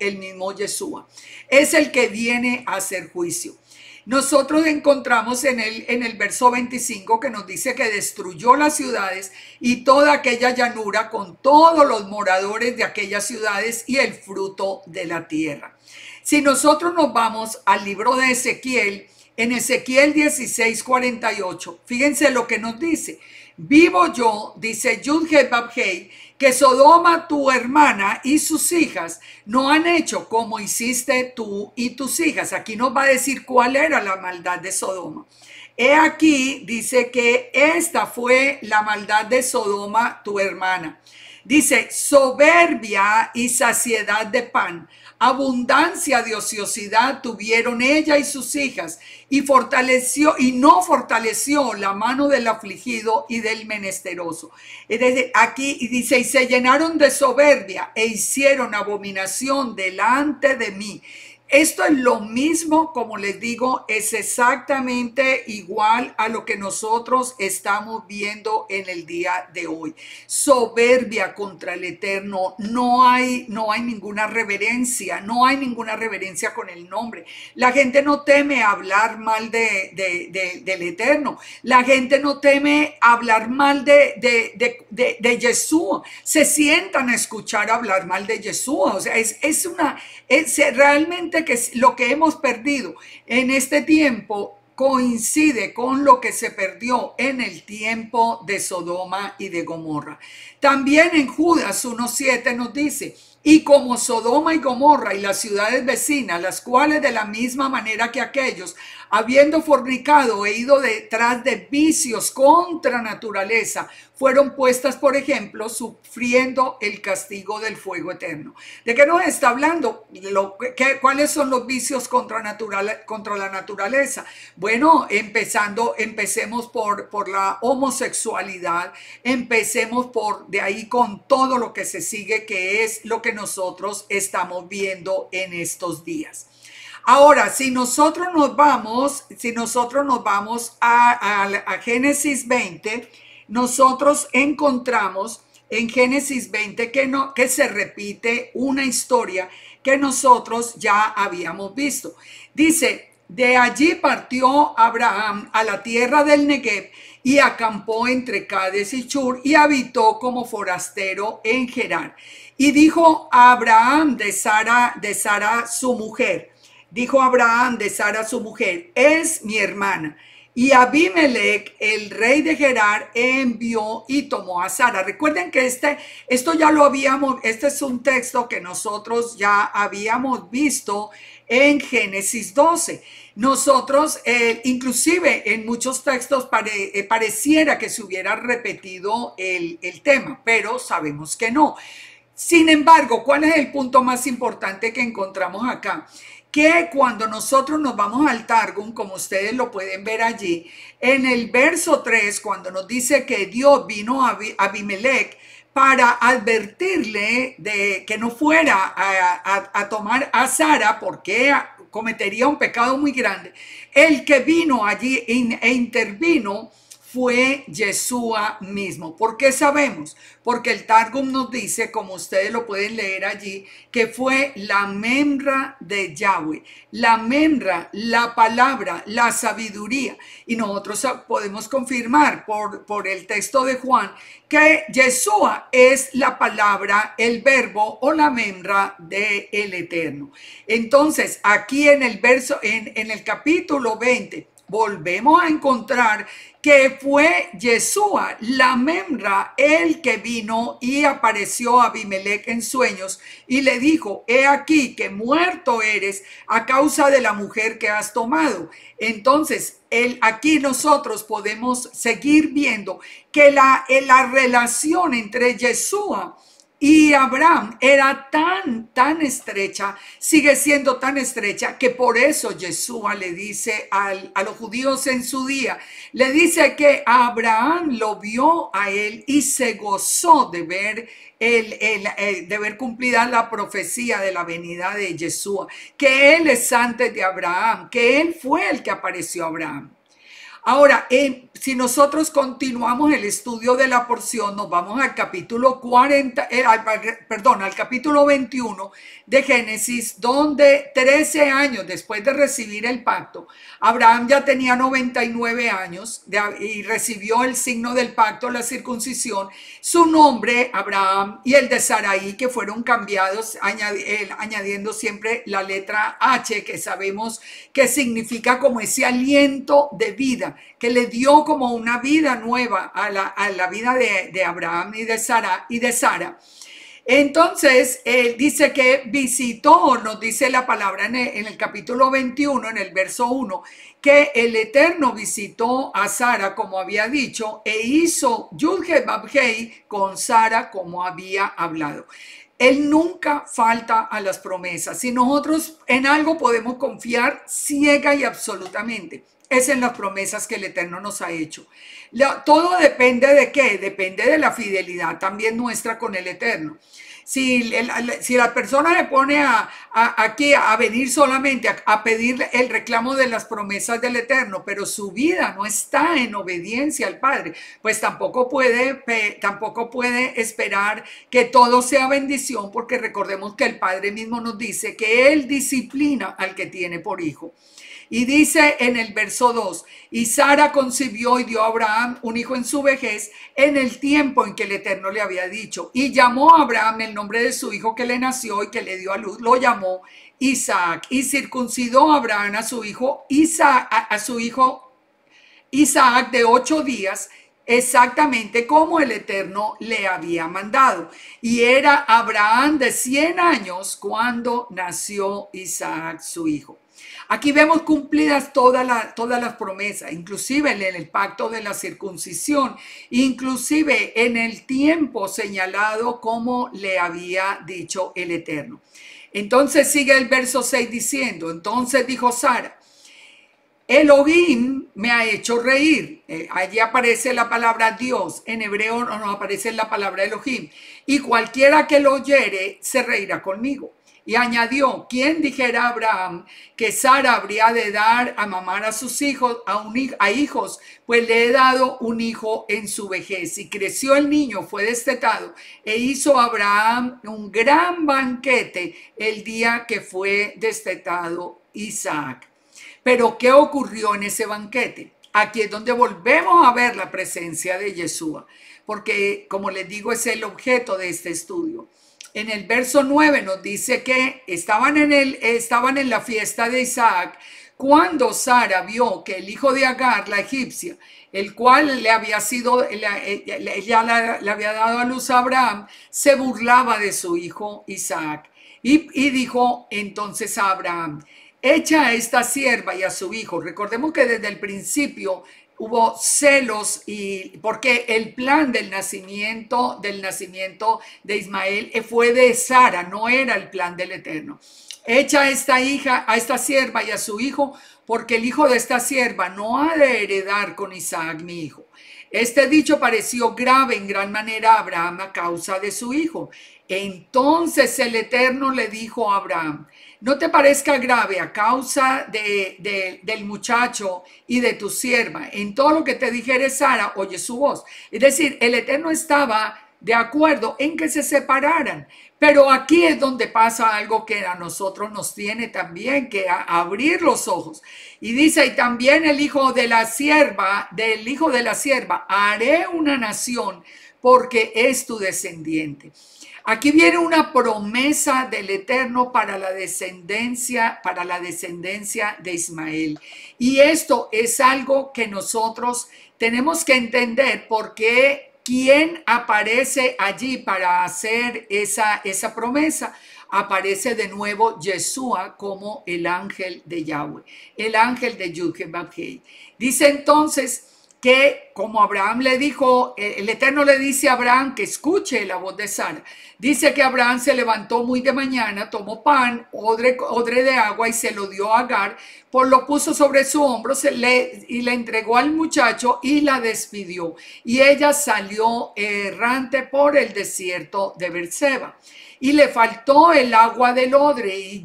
Yeshua. Es el que viene a hacer juicio. Nosotros encontramos en el verso 25 que nos dice que destruyó las ciudades y toda aquella llanura con todos los moradores de aquellas ciudades y el fruto de la tierra. Si nosotros nos vamos al libro de Ezequiel, en Ezequiel 16:48, fíjense lo que nos dice. Vivo yo, dice Yud-Heh-Vav-Heh, que Sodoma, tu hermana y sus hijas no han hecho como hiciste tú y tus hijas. Aquí nos va a decir cuál era la maldad de Sodoma. He aquí, dice que esta fue la maldad de Sodoma, tu hermana. Dice, soberbia y saciedad de pan, abundancia de ociosidad tuvieron ella y sus hijas, y no fortaleció la mano del afligido y del menesteroso. Aquí dice, y se llenaron de soberbia e hicieron abominación delante de mí. Esto es lo mismo, como les digo, es exactamente igual a lo que nosotros estamos viendo en el día de hoy. Soberbia contra el Eterno, no hay ninguna reverencia, no hay ninguna reverencia con el nombre. La gente no teme hablar mal del Eterno, la gente no teme hablar mal de Yeshua, se sientan a escuchar hablar mal de Yeshua. O sea, es realmente que lo que hemos perdido en este tiempo coincide con lo que se perdió en el tiempo de Sodoma y de Gomorra. También en Judas 1:7 nos dice, y como Sodoma y Gomorra y las ciudades vecinas, las cuales de la misma manera que aquellos, habiendo fornicado e ido detrás de vicios contra naturaleza, fueron puestas, por ejemplo, sufriendo el castigo del fuego eterno. ¿De qué nos está hablando? ¿Cuáles son los vicios contra la naturaleza? Bueno, empecemos por la homosexualidad, empecemos de ahí con todo lo que se sigue, que es lo que nosotros estamos viendo en estos días. Ahora, si nosotros nos vamos a Génesis 20, nosotros encontramos en Génesis 20 que se repite una historia que nosotros ya habíamos visto. Dice, de allí partió Abraham a la tierra del Negev y acampó entre Cades y Shur y habitó como forastero en Gerar. Y dijo a Abraham de Sara su mujer, es mi hermana. Y Abimelech, el rey de Gerar, envió y tomó a Sara. Recuerden que este es un texto que nosotros ya habíamos visto en Génesis 12. Nosotros, inclusive en muchos textos pareciera que se hubiera repetido el tema, pero sabemos que no. Sin embargo, ¿cuál es el punto más importante que encontramos acá? Que cuando nosotros nos vamos al Targum, como ustedes lo pueden ver allí, en el verso 3, cuando nos dice que Dios vino a Abimelech para advertirle de que no fuera a tomar a Sara porque cometería un pecado muy grande, el que vino allí e intervino fue Yeshua mismo. ¿Por qué sabemos? Porque el Targum nos dice, como ustedes lo pueden leer allí, que fue la memra de Yahweh. La memra, la palabra, la sabiduría. Y nosotros podemos confirmar por el texto de Juan que Yeshua es la palabra, el verbo o la memra del Eterno. Entonces, aquí en el verso, en el capítulo 20, volvemos a encontrar que fue Yeshua, la memra, el que vino y apareció a Abimelech en sueños y le dijo, he aquí que muerto eres a causa de la mujer que has tomado. Entonces, aquí nosotros podemos seguir viendo que la relación entre Yeshua y Abraham era tan estrecha, sigue siendo tan estrecha, que por eso Yeshua le dice a los judíos en su día, le dice que Abraham lo vio a él y se gozó de ver de ver cumplida la profecía de la venida de Yeshua, que él es antes de Abraham, que él fue el que apareció a Abraham. Ahora, si nosotros continuamos el estudio de la porción, nos vamos al capítulo 40, al capítulo 21 de Génesis, donde 13 años después de recibir el pacto, Abraham ya tenía 99 años y recibió el signo del pacto, la circuncisión, su nombre, Abraham, y el de Sarai, que fueron cambiados, añadiendo siempre la letra H, que sabemos que significa como ese aliento de vida, que le dio como una vida nueva a la vida de Abraham y de Sara. Entonces, él dice que visitó, nos dice la palabra en el capítulo 21, en el verso 1, que el Eterno visitó a Sara como había dicho e hizo Yud-Heh-Vav-Heh con Sara como había hablado. Él nunca falta a las promesas. Si nosotros en algo podemos confiar ciega y absolutamente, es en las promesas que el Eterno nos ha hecho. Todo depende de qué, depende de la fidelidad también nuestra con el Eterno. Si la persona le pone aquí a venir solamente a pedir el reclamo de las promesas del Eterno, pero su vida no está en obediencia al Padre, pues tampoco puede esperar que todo sea bendición, porque recordemos que el Padre mismo nos dice que Él disciplina al que tiene por hijo. Y dice en el verso 2, y Sara concibió y dio a Abraham un hijo en su vejez en el tiempo en que el Eterno le había dicho. Y llamó a Abraham el nombre de su hijo que le nació y que le dio a luz, lo llamó Isaac. Y circuncidó a Abraham a su hijo Isaac de 8 días, exactamente como el Eterno le había mandado. Y era Abraham de 100 años cuando nació Isaac su hijo. Aquí vemos cumplidas todas las promesas, inclusive en el pacto de la circuncisión, inclusive en el tiempo señalado como le había dicho el Eterno. Entonces sigue el verso 6 diciendo, entonces dijo Sara, Elohim me ha hecho reír. Allí aparece la palabra Dios, en hebreo no nos aparece la palabra Elohim, y cualquiera que lo oyere se reirá conmigo. Y añadió, ¿quién dijera a Abraham que Sara habría de dar a mamar a sus hijos, a hijos? Pues le he dado un hijo en su vejez. Y creció el niño, fue destetado, e hizo Abraham un gran banquete el día que fue destetado Isaac. Pero ¿qué ocurrió en ese banquete? Aquí es donde volvemos a ver la presencia de Yeshua, porque como les digo, es el objeto de este estudio. En el verso 9 nos dice que estaban en la fiesta de Isaac cuando Sara vio que el hijo de Agar, la egipcia, el cual le había dado a luz a Abraham, se burlaba de su hijo Isaac. Y dijo entonces a Abraham, echa a esta sierva y a su hijo. Recordemos que desde el principio hubo celos y porque el plan del nacimiento de Ismael fue de Sara, no era el plan del Eterno. Echa a esta sierva y a su hijo porque el hijo de esta sierva no ha de heredar con Isaac mi hijo. Este dicho pareció grave en gran manera a Abraham a causa de su hijo. Entonces el Eterno le dijo a Abraham: no te parezca grave a causa del muchacho y de tu sierva. En todo lo que te dijere Sara, oye su voz. Es decir, el Eterno estaba de acuerdo en que se separaran. Pero aquí es donde pasa algo que a nosotros nos tiene también que abrir los ojos. Y dice: y también el hijo de la sierva, del hijo de la sierva, haré una nación porque es tu descendiente. Aquí viene una promesa del Eterno para la descendencia de Ismael. Y esto es algo que nosotros tenemos que entender, porque ¿quién aparece allí para hacer esa promesa? Aparece de nuevo Yeshua como el ángel de Yahweh, el ángel de Yud-Heh-Vav-Heh. Dice entonces que, como Abraham le dijo, el Eterno le dice a Abraham que escuche la voz de Sara. Dice que Abraham se levantó muy de mañana, tomó pan, odre de agua y se lo dio a Agar, lo puso sobre su hombro y le entregó al muchacho y la despidió. Y ella salió errante por el desierto de Berseba. Y le faltó el agua del odre y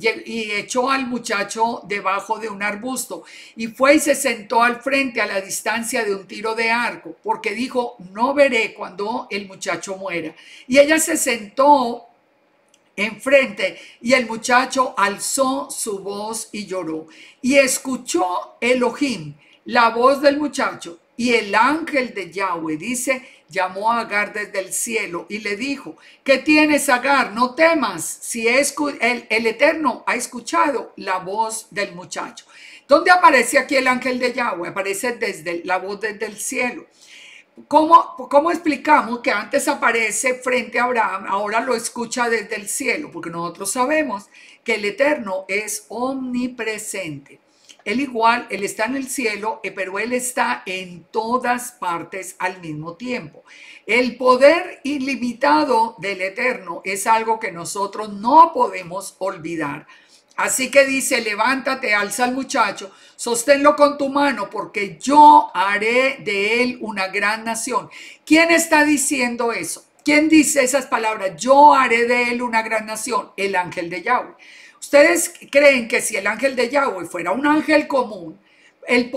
echó al muchacho debajo de un arbusto y fue y se sentó al frente a la distancia de un tiro de arco, porque dijo: no veré cuando el muchacho muera. Y ella se sentó enfrente y el muchacho alzó su voz y lloró. Y escuchó Elohim la voz del muchacho, y el ángel de Yahweh, dice, llamó a Agar desde el cielo y le dijo: ¿qué tienes, Agar? No temas, si el Eterno ha escuchado la voz del muchacho. ¿Dónde aparece aquí el ángel de Yahweh? Aparece desde la voz desde el cielo. ¿Cómo explicamos que antes aparece frente a Abraham, ahora lo escucha desde el cielo? Porque nosotros sabemos que el Eterno es omnipresente. Él igual, Él está en el cielo, pero Él está en todas partes al mismo tiempo. El poder ilimitado del Eterno es algo que nosotros no podemos olvidar. Así que dice: levántate, alza al muchacho, sosténlo con tu mano, porque yo haré de él una gran nación. ¿Quién está diciendo eso? ¿Quién dice esas palabras? Yo haré de él una gran nación. El ángel de Yahweh. ¿Ustedes creen que si el ángel de Yahweh fuera un ángel común, el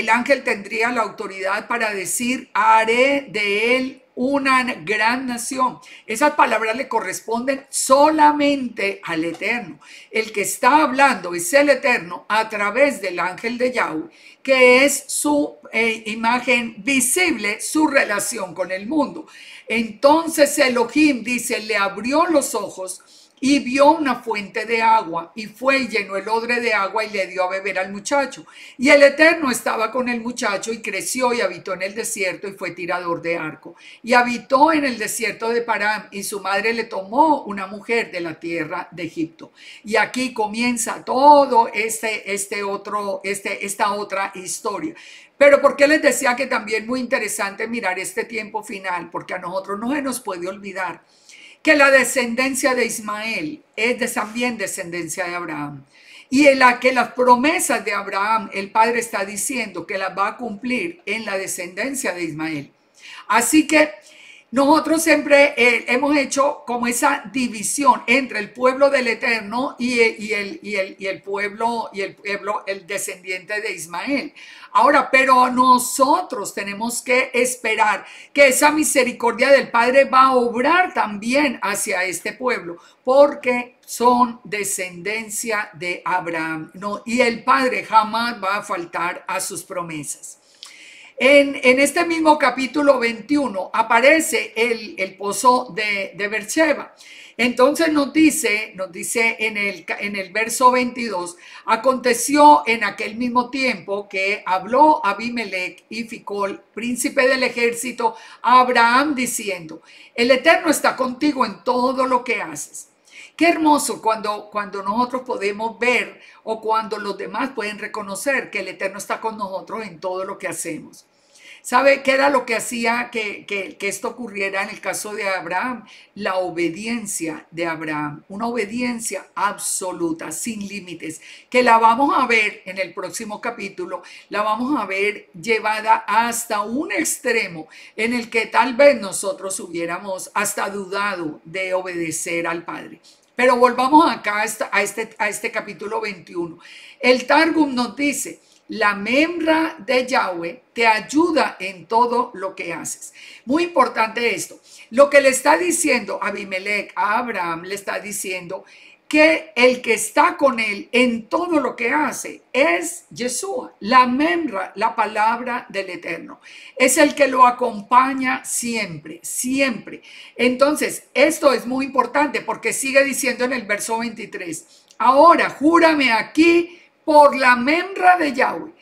ángel tendría la autoridad para decir: haré de él una gran nación? Esas palabras le corresponden solamente al Eterno. El que está hablando es el Eterno a través del ángel de Yahweh, que es su imagen visible, su relación con el mundo. Entonces Elohim, dice, le abrió los ojos y vio una fuente de agua, y fue y llenó el odre de agua y le dio a beber al muchacho. Y el Eterno estaba con el muchacho, y creció y habitó en el desierto, y fue tirador de arco. Y habitó en el desierto de Parán, y su madre le tomó una mujer de la tierra de Egipto. Y aquí comienza todo esta otra historia. Pero ¿por qué les decía que también muy interesante mirar este tiempo final? Porque a nosotros no se nos puede olvidar que la descendencia de Ismael es también descendencia de Abraham. Y en la que las promesas de Abraham, el Padre está diciendo que las va a cumplir en la descendencia de Ismael. Así que nosotros siempre hemos hecho como esa división entre el pueblo del Eterno y el pueblo, el descendiente de Ismael. Ahora, pero nosotros tenemos que esperar que esa misericordia del Padre va a obrar también hacia este pueblo, porque son descendencia de Abraham, ¿no? Y el Padre jamás va a faltar a sus promesas. En este mismo capítulo 21 aparece el pozo de Berseba. Entonces nos dice en el verso 22: aconteció en aquel mismo tiempo que habló Abimelech y Ficol, príncipe del ejército, a Abraham diciendo: el Eterno está contigo en todo lo que haces. Qué hermoso cuando nosotros podemos ver, o cuando los demás pueden reconocer que el Eterno está con nosotros en todo lo que hacemos. ¿Sabe qué era lo que hacía que esto ocurriera en el caso de Abraham? La obediencia de Abraham, una obediencia absoluta, sin límites, que la vamos a ver en el próximo capítulo, la vamos a ver llevada hasta un extremo en el que tal vez nosotros hubiéramos hasta dudado de obedecer al Padre. Pero volvamos acá a este capítulo 21. El Targum nos dice: la membra de Yahweh te ayuda en todo lo que haces. Muy importante esto. Lo que le está diciendo Abimelech a Abraham, le está diciendo que el que está con él en todo lo que hace es Yeshua, la membra, la palabra del Eterno. Es el que lo acompaña siempre, siempre. Entonces, esto es muy importante porque sigue diciendo en el verso 23, ahora júrame aquí por la membra de Yahweh.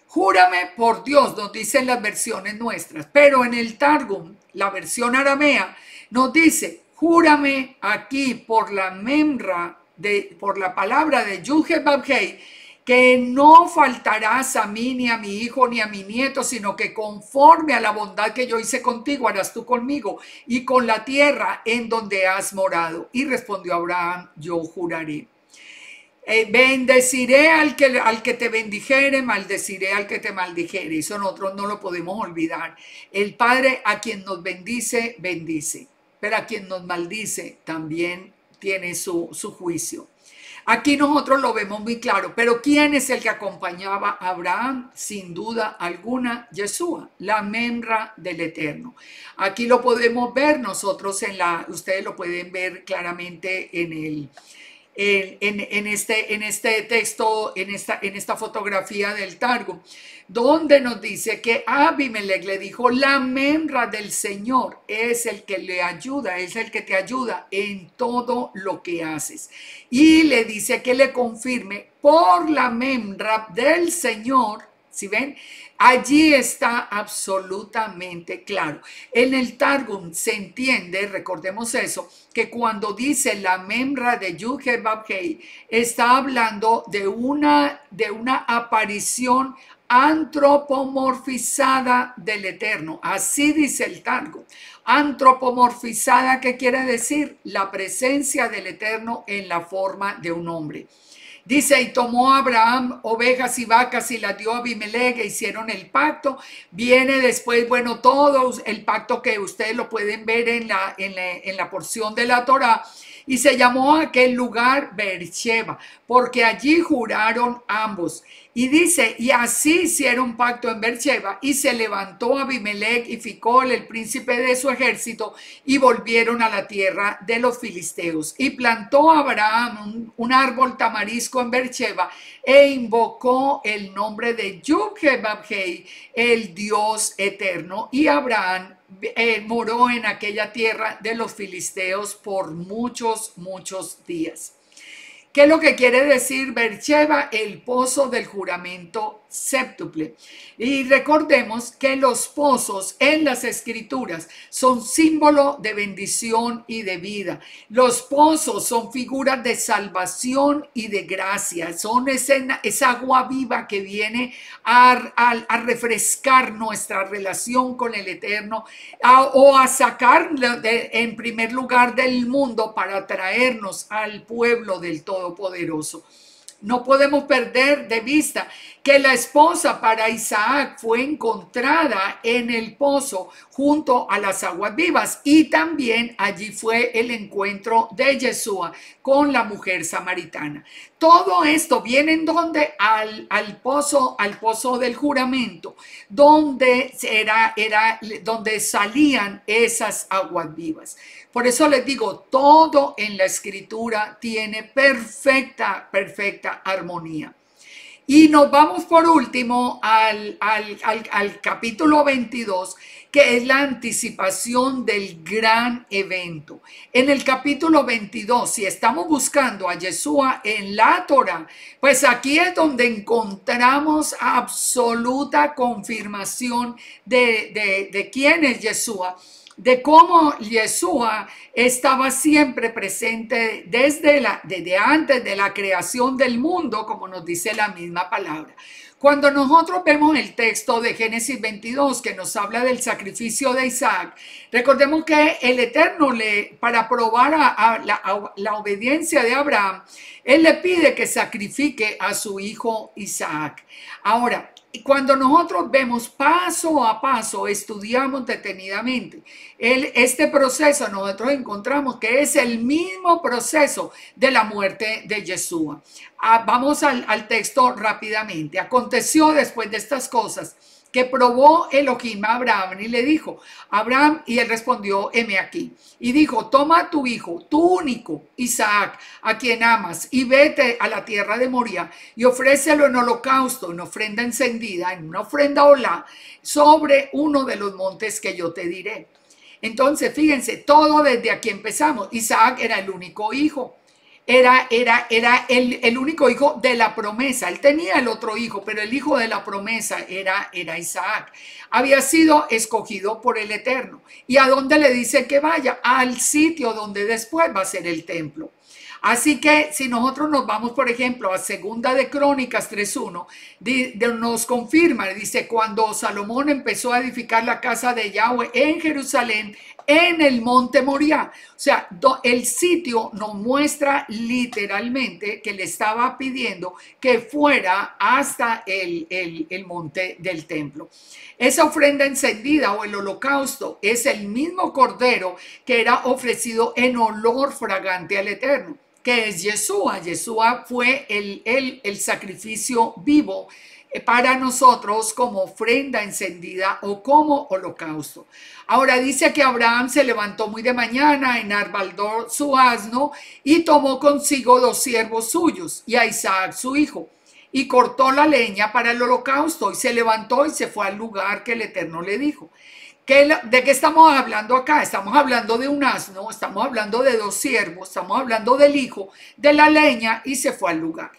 Júrame por Dios, nos dicen las versiones nuestras, pero en el Targum, la versión aramea, nos dice: júrame aquí por la membra, por la palabra de Yud-Heh-Vav-Hei, que no faltarás a mí, ni a mi hijo, ni a mi nieto, sino que conforme a la bondad que yo hice contigo, harás tú conmigo y con la tierra en donde has morado. Y respondió Abraham: yo juraré. Bendeciré al que te bendijere, maldeciré al que te maldijere. Eso nosotros no lo podemos olvidar. El Padre a quien nos bendice, bendice, pero a quien nos maldice también tiene su juicio. Aquí nosotros lo vemos muy claro, pero ¿quién es el que acompañaba a Abraham? Sin duda alguna, Yeshua, la membra del Eterno. Aquí lo podemos ver nosotros ustedes lo pueden ver claramente en este texto, en esta fotografía del Targum, donde nos dice que Abimelech le dijo: la membra del Señor es el que le ayuda, es el que te ayuda en todo lo que haces. Y le dice que le confirme por la membra del Señor. ¿Sí ven? Allí está absolutamente claro. En el Targum se entiende, recordemos eso, que cuando dice la membra de Yud-Heh-Vav-Hei, está hablando de una aparición antropomorfizada del Eterno. Así dice el Targum. Antropomorfizada, ¿qué quiere decir? La presencia del Eterno en la forma de un hombre. Dice: y tomó Abraham ovejas y vacas y las dio a Abimelech e hicieron el pacto. Viene después, bueno, todo el pacto que ustedes lo pueden ver en la porción de la Torá. Y se llamó a aquel lugar Beersheba, porque allí juraron ambos. Y dice: y así hicieron pacto en Beersheba, y se levantó Abimelech y Ficol, el príncipe de su ejército, y volvieron a la tierra de los filisteos. Y plantó Abraham un árbol tamarisco en Beersheba, e invocó el nombre de Yud-Heh-Vav-Hei, el Dios eterno. Y Abraham moró en aquella tierra de los filisteos por muchos días. ¿Qué es lo que quiere decir Beersheba? El pozo del juramento séptuple. Y recordemos que los pozos en las escrituras son símbolo de bendición y de vida. Los pozos son figuras de salvación y de gracia. Son esa agua viva que viene a refrescar nuestra relación con el Eterno, o a sacar en primer lugar del mundo para traernos al pueblo del Todopoderoso. No podemos perder de vista que la esposa para Isaac fue encontrada en el pozo junto a las aguas vivas, y también allí fue el encuentro de Yeshua con la mujer samaritana. Todo esto viene en donde al pozo del juramento, donde donde salían esas aguas vivas. Por eso les digo, todo en la escritura tiene perfecta armonía. Y nos vamos por último al capítulo 22, que es la anticipación del gran evento. En el capítulo 22, si estamos buscando a Yeshua en la Torah, pues aquí es donde encontramos absoluta confirmación de quién es Yeshua, de cómo Yeshua estaba siempre presente desde antes de la creación del mundo, como nos dice la misma palabra. Cuando nosotros vemos el texto de Génesis 22 que nos habla del sacrificio de Isaac, recordemos que el Eterno, para probar la obediencia de Abraham, él le pide que sacrifique a su hijo Isaac. Ahora, cuando nosotros vemos paso a paso, estudiamos detenidamente este proceso, nosotros encontramos que es el mismo proceso de la muerte de Yeshua. Vamos al texto rápidamente. Aconteció después de estas cosas que probó Elohim a Abraham y le dijo, Abraham, y él respondió, heme aquí. Y dijo, toma a tu hijo, tu único, Isaac, a quien amas, y vete a la tierra de Moria y ofrécelo en holocausto, en ofrenda encendida, en una ofrenda olá, sobre uno de los montes que yo te diré. Entonces, fíjense, todo desde aquí empezamos. Isaac era el único hijo. Era el único hijo de la promesa. Él tenía el otro hijo, pero el hijo de la promesa era Isaac. Había sido escogido por el Eterno. ¿Y a dónde le dice que vaya? Al sitio donde después va a ser el templo. Así que si nosotros nos vamos, por ejemplo, a Segunda de Crónicas 3:1, nos confirma, dice, cuando Salomón empezó a edificar la casa de Yahweh en Jerusalén, en el monte Moriah. O sea, el sitio nos muestra literalmente que le estaba pidiendo que fuera hasta el monte del templo. Esa ofrenda encendida o el holocausto es el mismo cordero que era ofrecido en olor fragante al Eterno, que es Yeshua. Yeshua fue el sacrificio vivo para nosotros como ofrenda encendida o como holocausto. Ahora dice que Abraham se levantó muy de mañana, enarbaldó su asno y tomó consigo 2 siervos suyos y a Isaac su hijo, y cortó la leña para el holocausto y se levantó y se fue al lugar que el Eterno le dijo. ¿De qué estamos hablando acá? Estamos hablando de un asno, estamos hablando de 2 siervos, estamos hablando del hijo, de la leña, y se fue al lugar.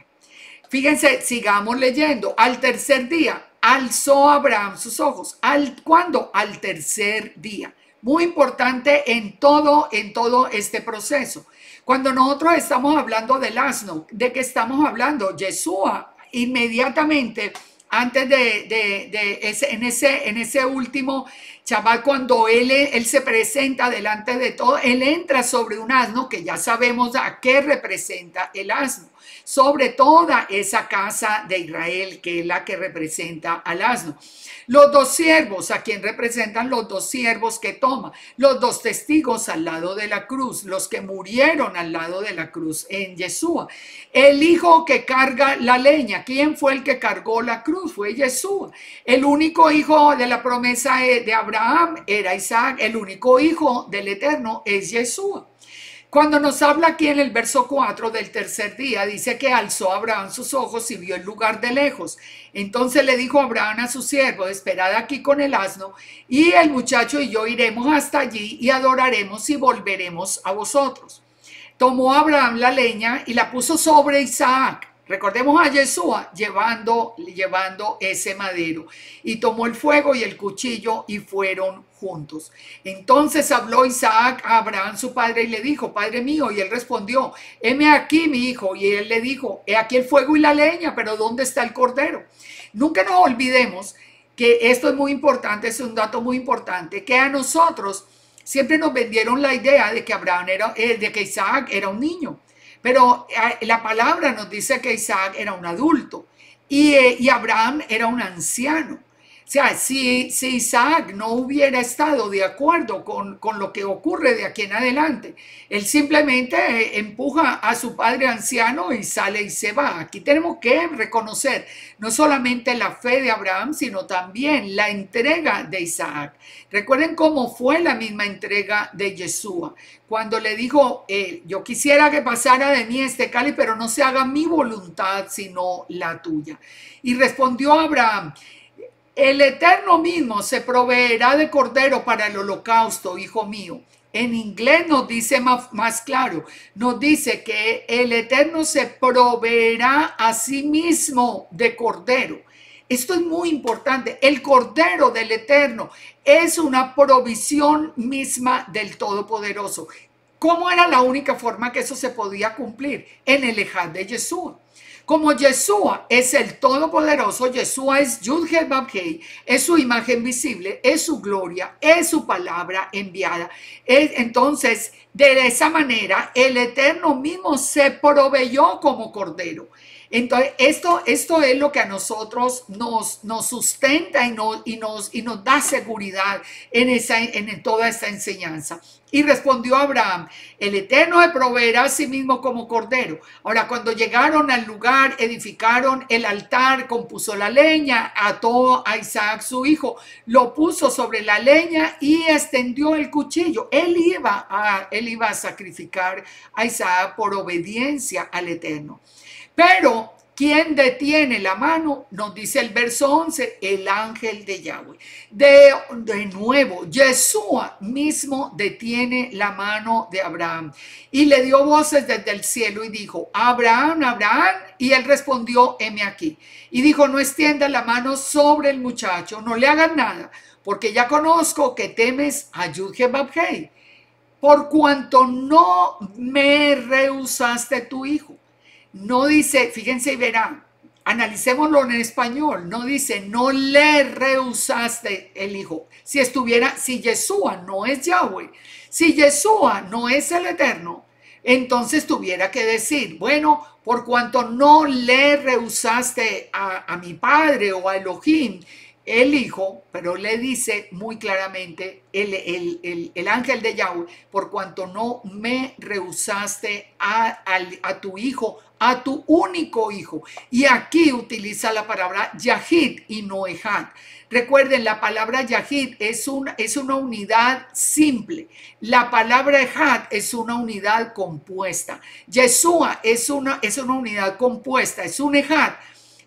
Fíjense, sigamos leyendo. Al tercer día alzó Abraham sus ojos. ¿Cuándo? Al tercer día. Muy importante en todo este proceso. Cuando nosotros estamos hablando del asno, ¿de qué estamos hablando? Yeshua inmediatamente antes en ese último Shabbat, cuando él se presenta delante de todo, él entra sobre un asno, que ya sabemos a qué representa el asno, sobre toda esa casa de Israel, que es la que representa al asno. Los 2 siervos, a quien representan los 2 siervos que toma, los 2 testigos al lado de la cruz, los que murieron al lado de la cruz en Yeshua. El hijo que carga la leña, ¿quién fue el que cargó la cruz? Fue Yeshua. El único hijo de la promesa de Abraham era Isaac, el único hijo del Eterno es Yeshua. Cuando nos habla aquí en el verso 4 del tercer día, dice que alzó Abraham sus ojos y vio el lugar de lejos. Entonces le dijo Abraham a su siervo, esperad aquí con el asno, y el muchacho y yo iremos hasta allí y adoraremos y volveremos a vosotros. Tomó Abraham la leña y la puso sobre Isaac. Recordemos a Yeshua llevando ese madero, y tomó el fuego y el cuchillo y fueron juntos. Entonces habló Isaac a Abraham su padre y le dijo, Padre mío, y él respondió, heme aquí mi hijo, y él le dijo, he aquí el fuego y la leña, pero ¿dónde está el cordero? Nunca nos olvidemos que esto es muy importante, es un dato muy importante, que a nosotros siempre nos vendieron la idea de que de que Isaac era un niño. Pero la palabra nos dice que Isaac era un adulto y Abraham era un anciano. O sea, si Isaac no hubiera estado de acuerdo con lo que ocurre de aquí en adelante, él simplemente empuja a su padre anciano y sale y se va. Aquí tenemos que reconocer no solamente la fe de Abraham, sino también la entrega de Isaac. Recuerden cómo fue la misma entrega de Yeshua. Cuando le dijo, yo quisiera que pasara de mí este cáliz, pero no se haga mi voluntad, sino la tuya. Y respondió Abraham, el Eterno mismo se proveerá de cordero para el holocausto, hijo mío. En inglés nos dice más claro, nos dice que el Eterno se proveerá a sí mismo de cordero. Esto es muy importante. El cordero del Eterno es una provisión misma del Todopoderoso. ¿Cómo era la única forma que eso se podía cumplir? En el Ejad de Yeshua. Como Yeshua es el Todopoderoso, Yeshua es Yud-Heh-Vav-Heh, es su imagen visible, es su gloria, es su palabra enviada. Entonces, de esa manera, el Eterno mismo se proveyó como Cordero. Entonces, esto es lo que a nosotros nos sustenta y nos da seguridad en toda esta enseñanza. Y respondió Abraham: el Eterno se proveerá a sí mismo como Cordero. Ahora, cuando llegaron al lugar, edificaron el altar, compuso la leña, ató a Isaac su hijo, lo puso sobre la leña y extendió el cuchillo. Él iba a sacrificar a Isaac por obediencia al Eterno. Pero, ¿quién detiene la mano? Nos dice el verso 11, el ángel de Yahweh. De nuevo, Yeshua mismo detiene la mano de Abraham y le dio voces desde el cielo y dijo: Abraham, Abraham. Y él respondió: heme aquí. Y dijo: no extiendas la mano sobre el muchacho, no le hagas nada, porque ya conozco que temes a Yud-Heh-Vav-Heh, por cuanto no me rehusaste tu hijo. No dice, fíjense y verán, analicémoslo en español, no dice no le rehusaste el hijo. Si Yeshua no es Yahweh, si Yeshua no es el Eterno, entonces tuviera que decir, bueno, por cuanto no le rehusaste a mi padre o a Elohim, el hijo, pero le dice muy claramente el ángel de Yahweh: por cuanto no me rehusaste a tu hijo, a tu único hijo. Y aquí utiliza la palabra Yahid y no Ejad. Recuerden, la palabra Yahid es una unidad simple. La palabra Ejad es una unidad compuesta. Yeshua es una unidad compuesta, es un Ejad,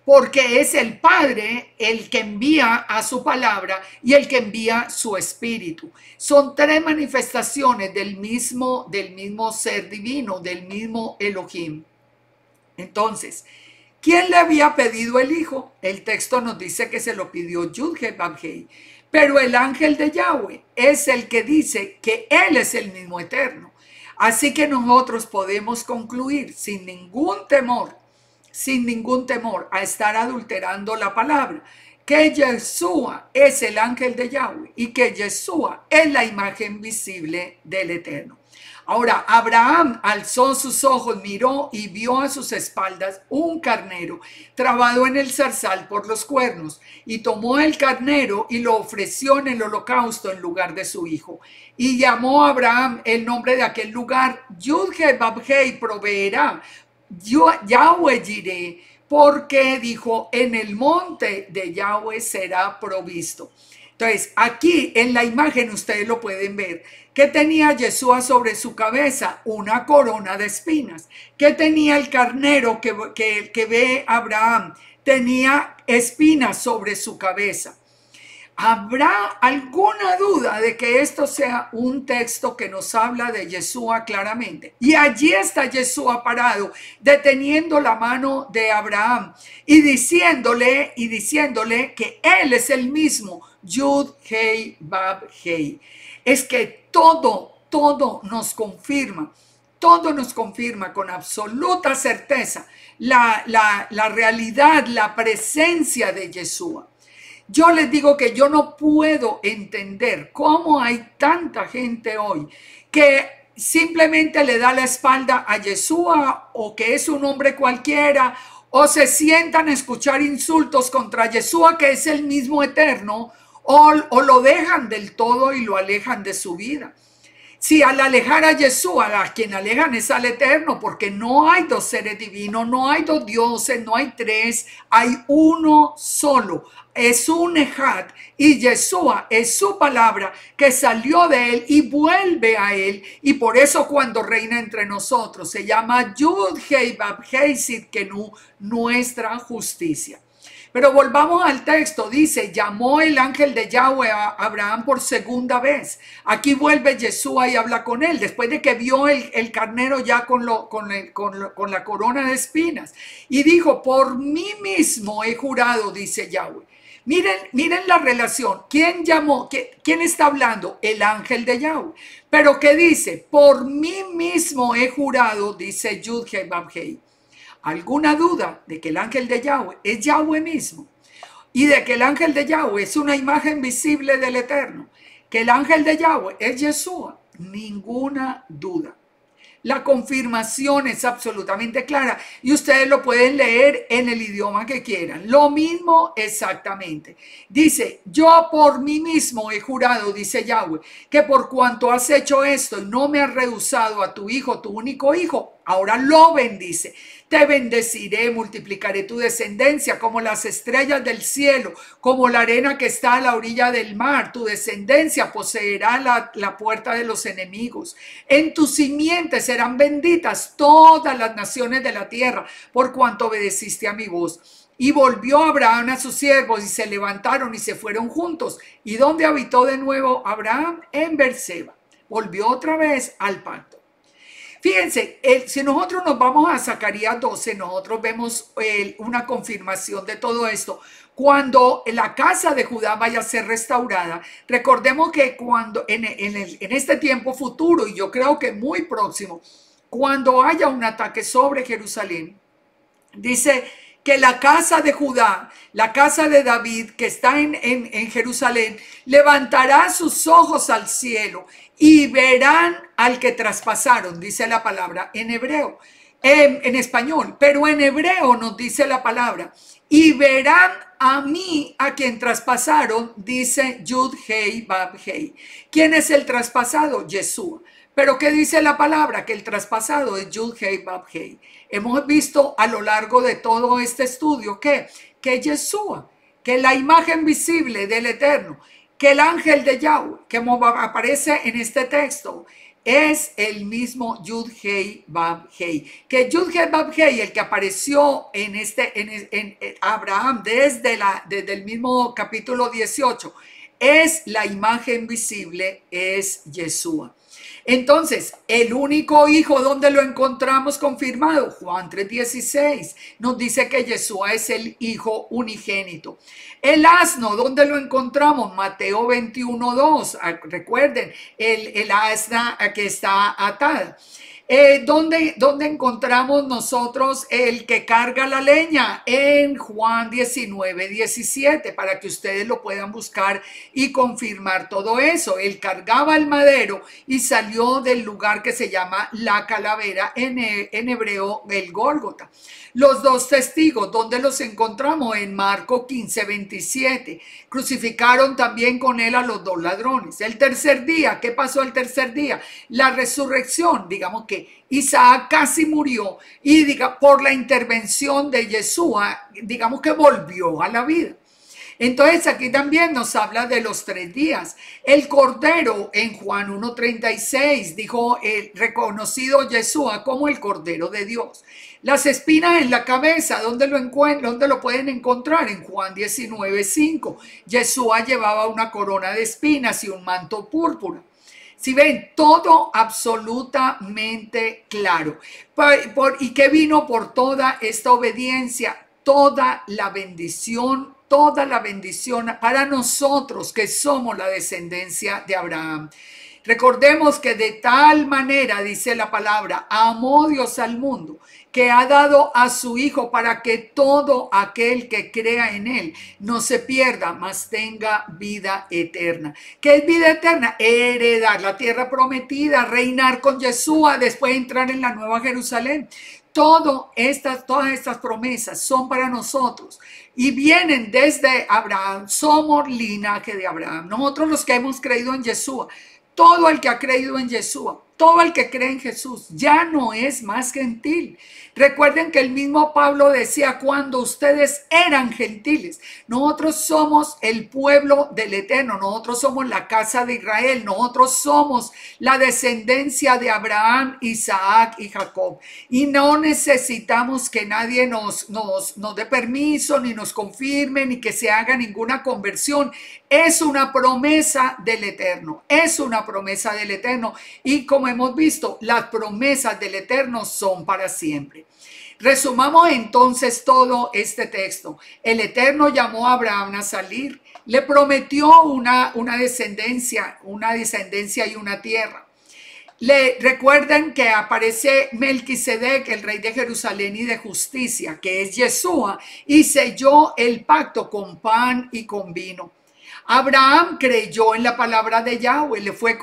porque es el Padre el que envía a su palabra y el que envía su espíritu. Son tres manifestaciones del mismo ser divino, del mismo Elohim. Entonces, ¿quién le había pedido el hijo? El texto nos dice que se lo pidió Yud-Heh-Vav-Heh, pero el ángel de Yahweh es el que dice que él es el mismo Eterno. Así que nosotros podemos concluir sin ningún temor a estar adulterando la palabra, que Yeshua es el ángel de Yahweh y que Yeshua es la imagen visible del Eterno. Ahora, Abraham alzó sus ojos, miró y vio a sus espaldas un carnero trabado en el zarzal por los cuernos, y tomó el carnero y lo ofreció en el holocausto en lugar de su hijo. Y llamó a Abraham el nombre de aquel lugar Yud-Heh-Vav-Heh, proveerá. Yahweh Jireh, porque dijo: en el monte de Yahweh será provisto. Entonces, aquí en la imagen ustedes lo pueden ver. ¿Qué tenía Yeshua sobre su cabeza? Una corona de espinas. ¿Qué tenía el carnero que ve Abraham? Tenía espinas sobre su cabeza. ¿Habrá alguna duda de que esto sea un texto que nos habla de Yeshua claramente? Y allí está Yeshua parado, deteniendo la mano de Abraham y diciéndole que él es el mismo Yud-Heh-Vav-Heh. Es que todo nos confirma con absoluta certeza la realidad, la presencia de Yeshua. Yo les digo que yo no puedo entender cómo hay tanta gente hoy que simplemente le da la espalda a Yeshua, o que es un hombre cualquiera, o se sientan a escuchar insultos contra Yeshua, que es el mismo Eterno, o lo dejan del todo y lo alejan de su vida. Si al alejar a Yeshua, a quien alejan es al Eterno, porque no hay dos seres divinos, no hay dos dioses, no hay tres, hay uno solo. Es un Ejad, y Yeshua es su palabra que salió de él y vuelve a él, y por eso cuando reina entre nosotros se llama Yud-Heh-Vav-Heh Sidkenu, nuestra justicia. Pero volvamos al texto. Dice: llamó el ángel de Yahweh a Abraham por segunda vez. Aquí vuelve Yeshua y habla con él, después de que vio el carnero ya con la corona de espinas. Y dijo: por mí mismo he jurado, dice Yahweh. Miren la relación. ¿Quién llamó? ¿Quién está hablando? El ángel de Yahweh. Pero ¿qué dice? Por mí mismo he jurado, dice Yud-Heh-Vav-Heh. alguna duda de que el ángel de Yahweh es Yahweh mismo y de que el ángel de Yahweh es una imagen visible del Eterno, que el ángel de Yahweh es Yeshua, ninguna duda. La confirmación es absolutamente clara y ustedes lo pueden leer en el idioma que quieran. Lo mismo exactamente. Dice, yo por mí mismo he jurado, dice Yahweh, que por cuanto has hecho esto y no me has rehusado a tu hijo, tu único hijo, ahora lo bendice. Te bendeciré, multiplicaré tu descendencia como las estrellas del cielo, como la arena que está a la orilla del mar. Tu descendencia poseerá la puerta de los enemigos. En tus simientes serán benditas todas las naciones de la tierra, por cuanto obedeciste a mi voz. Y volvió Abraham a sus siervos y se levantaron y se fueron juntos. ¿Y dónde habitó de nuevo Abraham? En Berseba. Volvió otra vez al pacto. Fíjense, si nosotros nos vamos a Zacarías 12, nosotros vemos una confirmación de todo esto. Cuando la casa de Judá vaya a ser restaurada, recordemos que cuando en este tiempo futuro, y yo creo que muy próximo, cuando haya un ataque sobre Jerusalén, dice que la casa de Judá, la casa de David que está en Jerusalén, levantará sus ojos al cielo y verán al que traspasaron, dice la palabra en hebreo, en español, pero en hebreo nos dice la palabra, y verán a mí, a quien traspasaron, dice Yud Hei Bab Hei. ¿Quién es el traspasado? Yeshua. Pero ¿qué dice la palabra? Que el traspasado es Yud Hei Bab Hei. Hemos visto a lo largo de todo este estudio que Yeshua, que la imagen visible del Eterno, que el ángel de Yahweh, que aparece en este texto, es el mismo Yud Hei Bab Hei. Que Yud Hei Bab Hei, el que apareció en Abraham desde el mismo capítulo 18, es la imagen visible, es Yeshua. Entonces, el único hijo, ¿dónde lo encontramos confirmado? Juan 3:16 nos dice que Yeshua es el hijo unigénito. El asno, ¿dónde lo encontramos? Mateo 21:2. Recuerden, el asna que está atada. ¿Dónde encontramos nosotros el que carga la leña? En Juan 19:17, para que ustedes lo puedan buscar y confirmar todo eso. Él cargaba el madero y salió del lugar que se llama la calavera, en hebreo el Gólgota. Los dos testigos, ¿dónde los encontramos? En Marcos 15:27. Crucificaron también con él a los dos ladrones. El tercer día, ¿qué pasó el tercer día? La resurrección. Digamos que Isaac casi murió y por la intervención de Yeshua, digamos que volvió a la vida. Entonces aquí también nos habla de los 3 días. El Cordero en Juan 1:36 dijo reconocido Yeshua como el Cordero de Dios. Las espinas en la cabeza, ¿dónde lo encuentran? ¿Dónde lo pueden encontrar? En Juan 19:5. Yeshua llevaba una corona de espinas y un manto púrpura. Si ven, todo absolutamente claro. ¿Y qué vino por toda esta obediencia? Toda la bendición para nosotros que somos la descendencia de Abraham. Recordemos que de tal manera, dice la palabra, amó Dios al mundo, que ha dado a su Hijo para que todo aquel que crea en él no se pierda, mas tenga vida eterna. ¿Qué es vida eterna? Heredar la tierra prometida, reinar con Yeshua, después entrar en la nueva Jerusalén. Todas estas promesas son para nosotros y vienen desde Abraham. Somos linaje de Abraham. Nosotros los que hemos creído en Yeshua, todo el que ha creído en Yeshua, todo el que cree en Jesús, ya no es más gentil. Recuerden que el mismo Pablo decía, cuando ustedes eran gentiles, nosotros somos el pueblo del Eterno, nosotros somos la casa de Israel, nosotros somos la descendencia de Abraham, Isaac y Jacob. Y no necesitamos que nadie nos dé permiso, ni nos confirme, ni que se haga ninguna conversión. Es una promesa del Eterno, es una promesa del Eterno. Y como hemos visto, las promesas del Eterno son para siempre. Resumamos entonces todo este texto. El Eterno llamó a Abraham a salir, le prometió una descendencia y una tierra. Le recuerden que aparece Melquisedec, el rey de Jerusalén y de justicia, que es Yeshua, y selló el pacto con pan y con vino. Abraham creyó en la palabra de Yahweh, le fue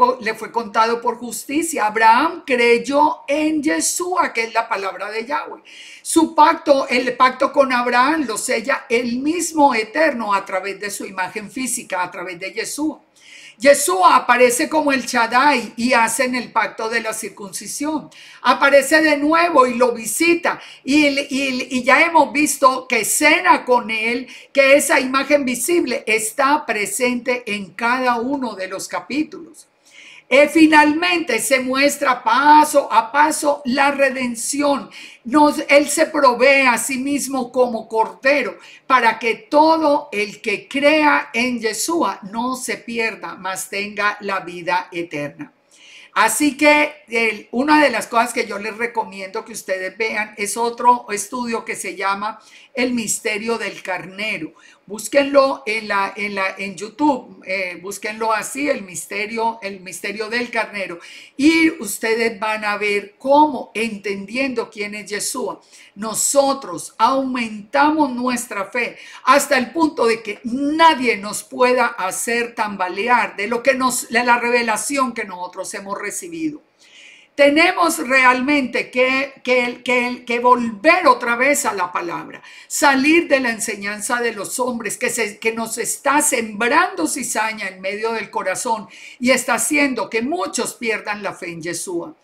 contado por justicia. Abraham creyó en Yeshua, que es la palabra de Yahweh. Su pacto, el pacto con Abraham lo sella el mismo Eterno a través de su imagen física, a través de Yeshua. Yeshua aparece como el Shaddai y hacen el pacto de la circuncisión. Aparece de nuevo y lo visita y ya hemos visto que cena con él, que esa imagen visible está presente en cada uno de los capítulos. Finalmente se muestra paso a paso la redención. Él se provee a sí mismo como cordero para que todo el que crea en Yeshua no se pierda, mas tenga la vida eterna. Así que una de las cosas que yo les recomiendo que ustedes vean es otro estudio que se llama El misterio del carnero. Búsquenlo en YouTube, búsquenlo así, el misterio del carnero. Y ustedes van a ver cómo, entendiendo quién es Yeshua, nosotros aumentamos nuestra fe hasta el punto de que nadie nos pueda hacer tambalear de la revelación que nosotros hemos recibido. Tenemos realmente que volver otra vez a la palabra, salir de la enseñanza de los hombres que nos está sembrando cizaña en medio del corazón y está haciendo que muchos pierdan la fe en Yeshua.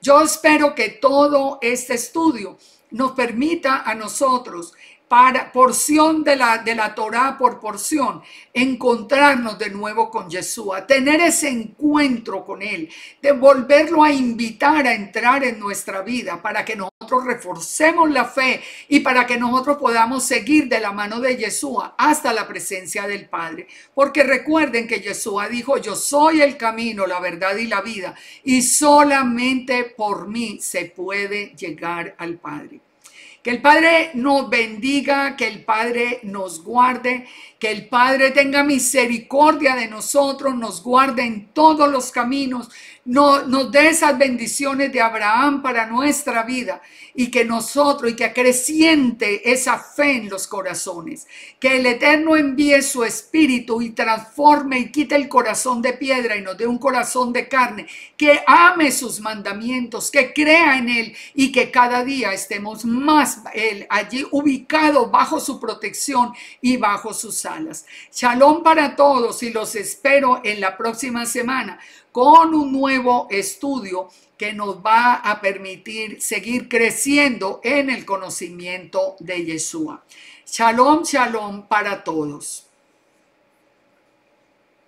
Yo espero que todo este estudio nos permita a nosotros, para porción de la Torá por porción, encontrarnos de nuevo con Yeshua, tener ese encuentro con él, de volverlo a invitar a entrar en nuestra vida para que nosotros reforcemos la fe y para que nosotros podamos seguir de la mano de Yeshua hasta la presencia del Padre. Porque recuerden que Yeshua dijo: yo soy el camino, la verdad y la vida, y solamente por mí se puede llegar al Padre. Que el Padre nos bendiga, que el Padre nos guarde, que el Padre tenga misericordia de nosotros, nos guarde en todos los caminos, nos dé esas bendiciones de Abraham para nuestra vida y que acreciente esa fe en los corazones. Que el Eterno envíe su espíritu y transforme y quite el corazón de piedra y nos dé un corazón de carne, que ame sus mandamientos, que crea en él y que cada día estemos más allí ubicados bajo su protección y bajo sus alas. Shalom para todos y los espero en la próxima semana con un nuevo estudio que nos va a permitir seguir creciendo en el conocimiento de Yeshua. Shalom, shalom para todos.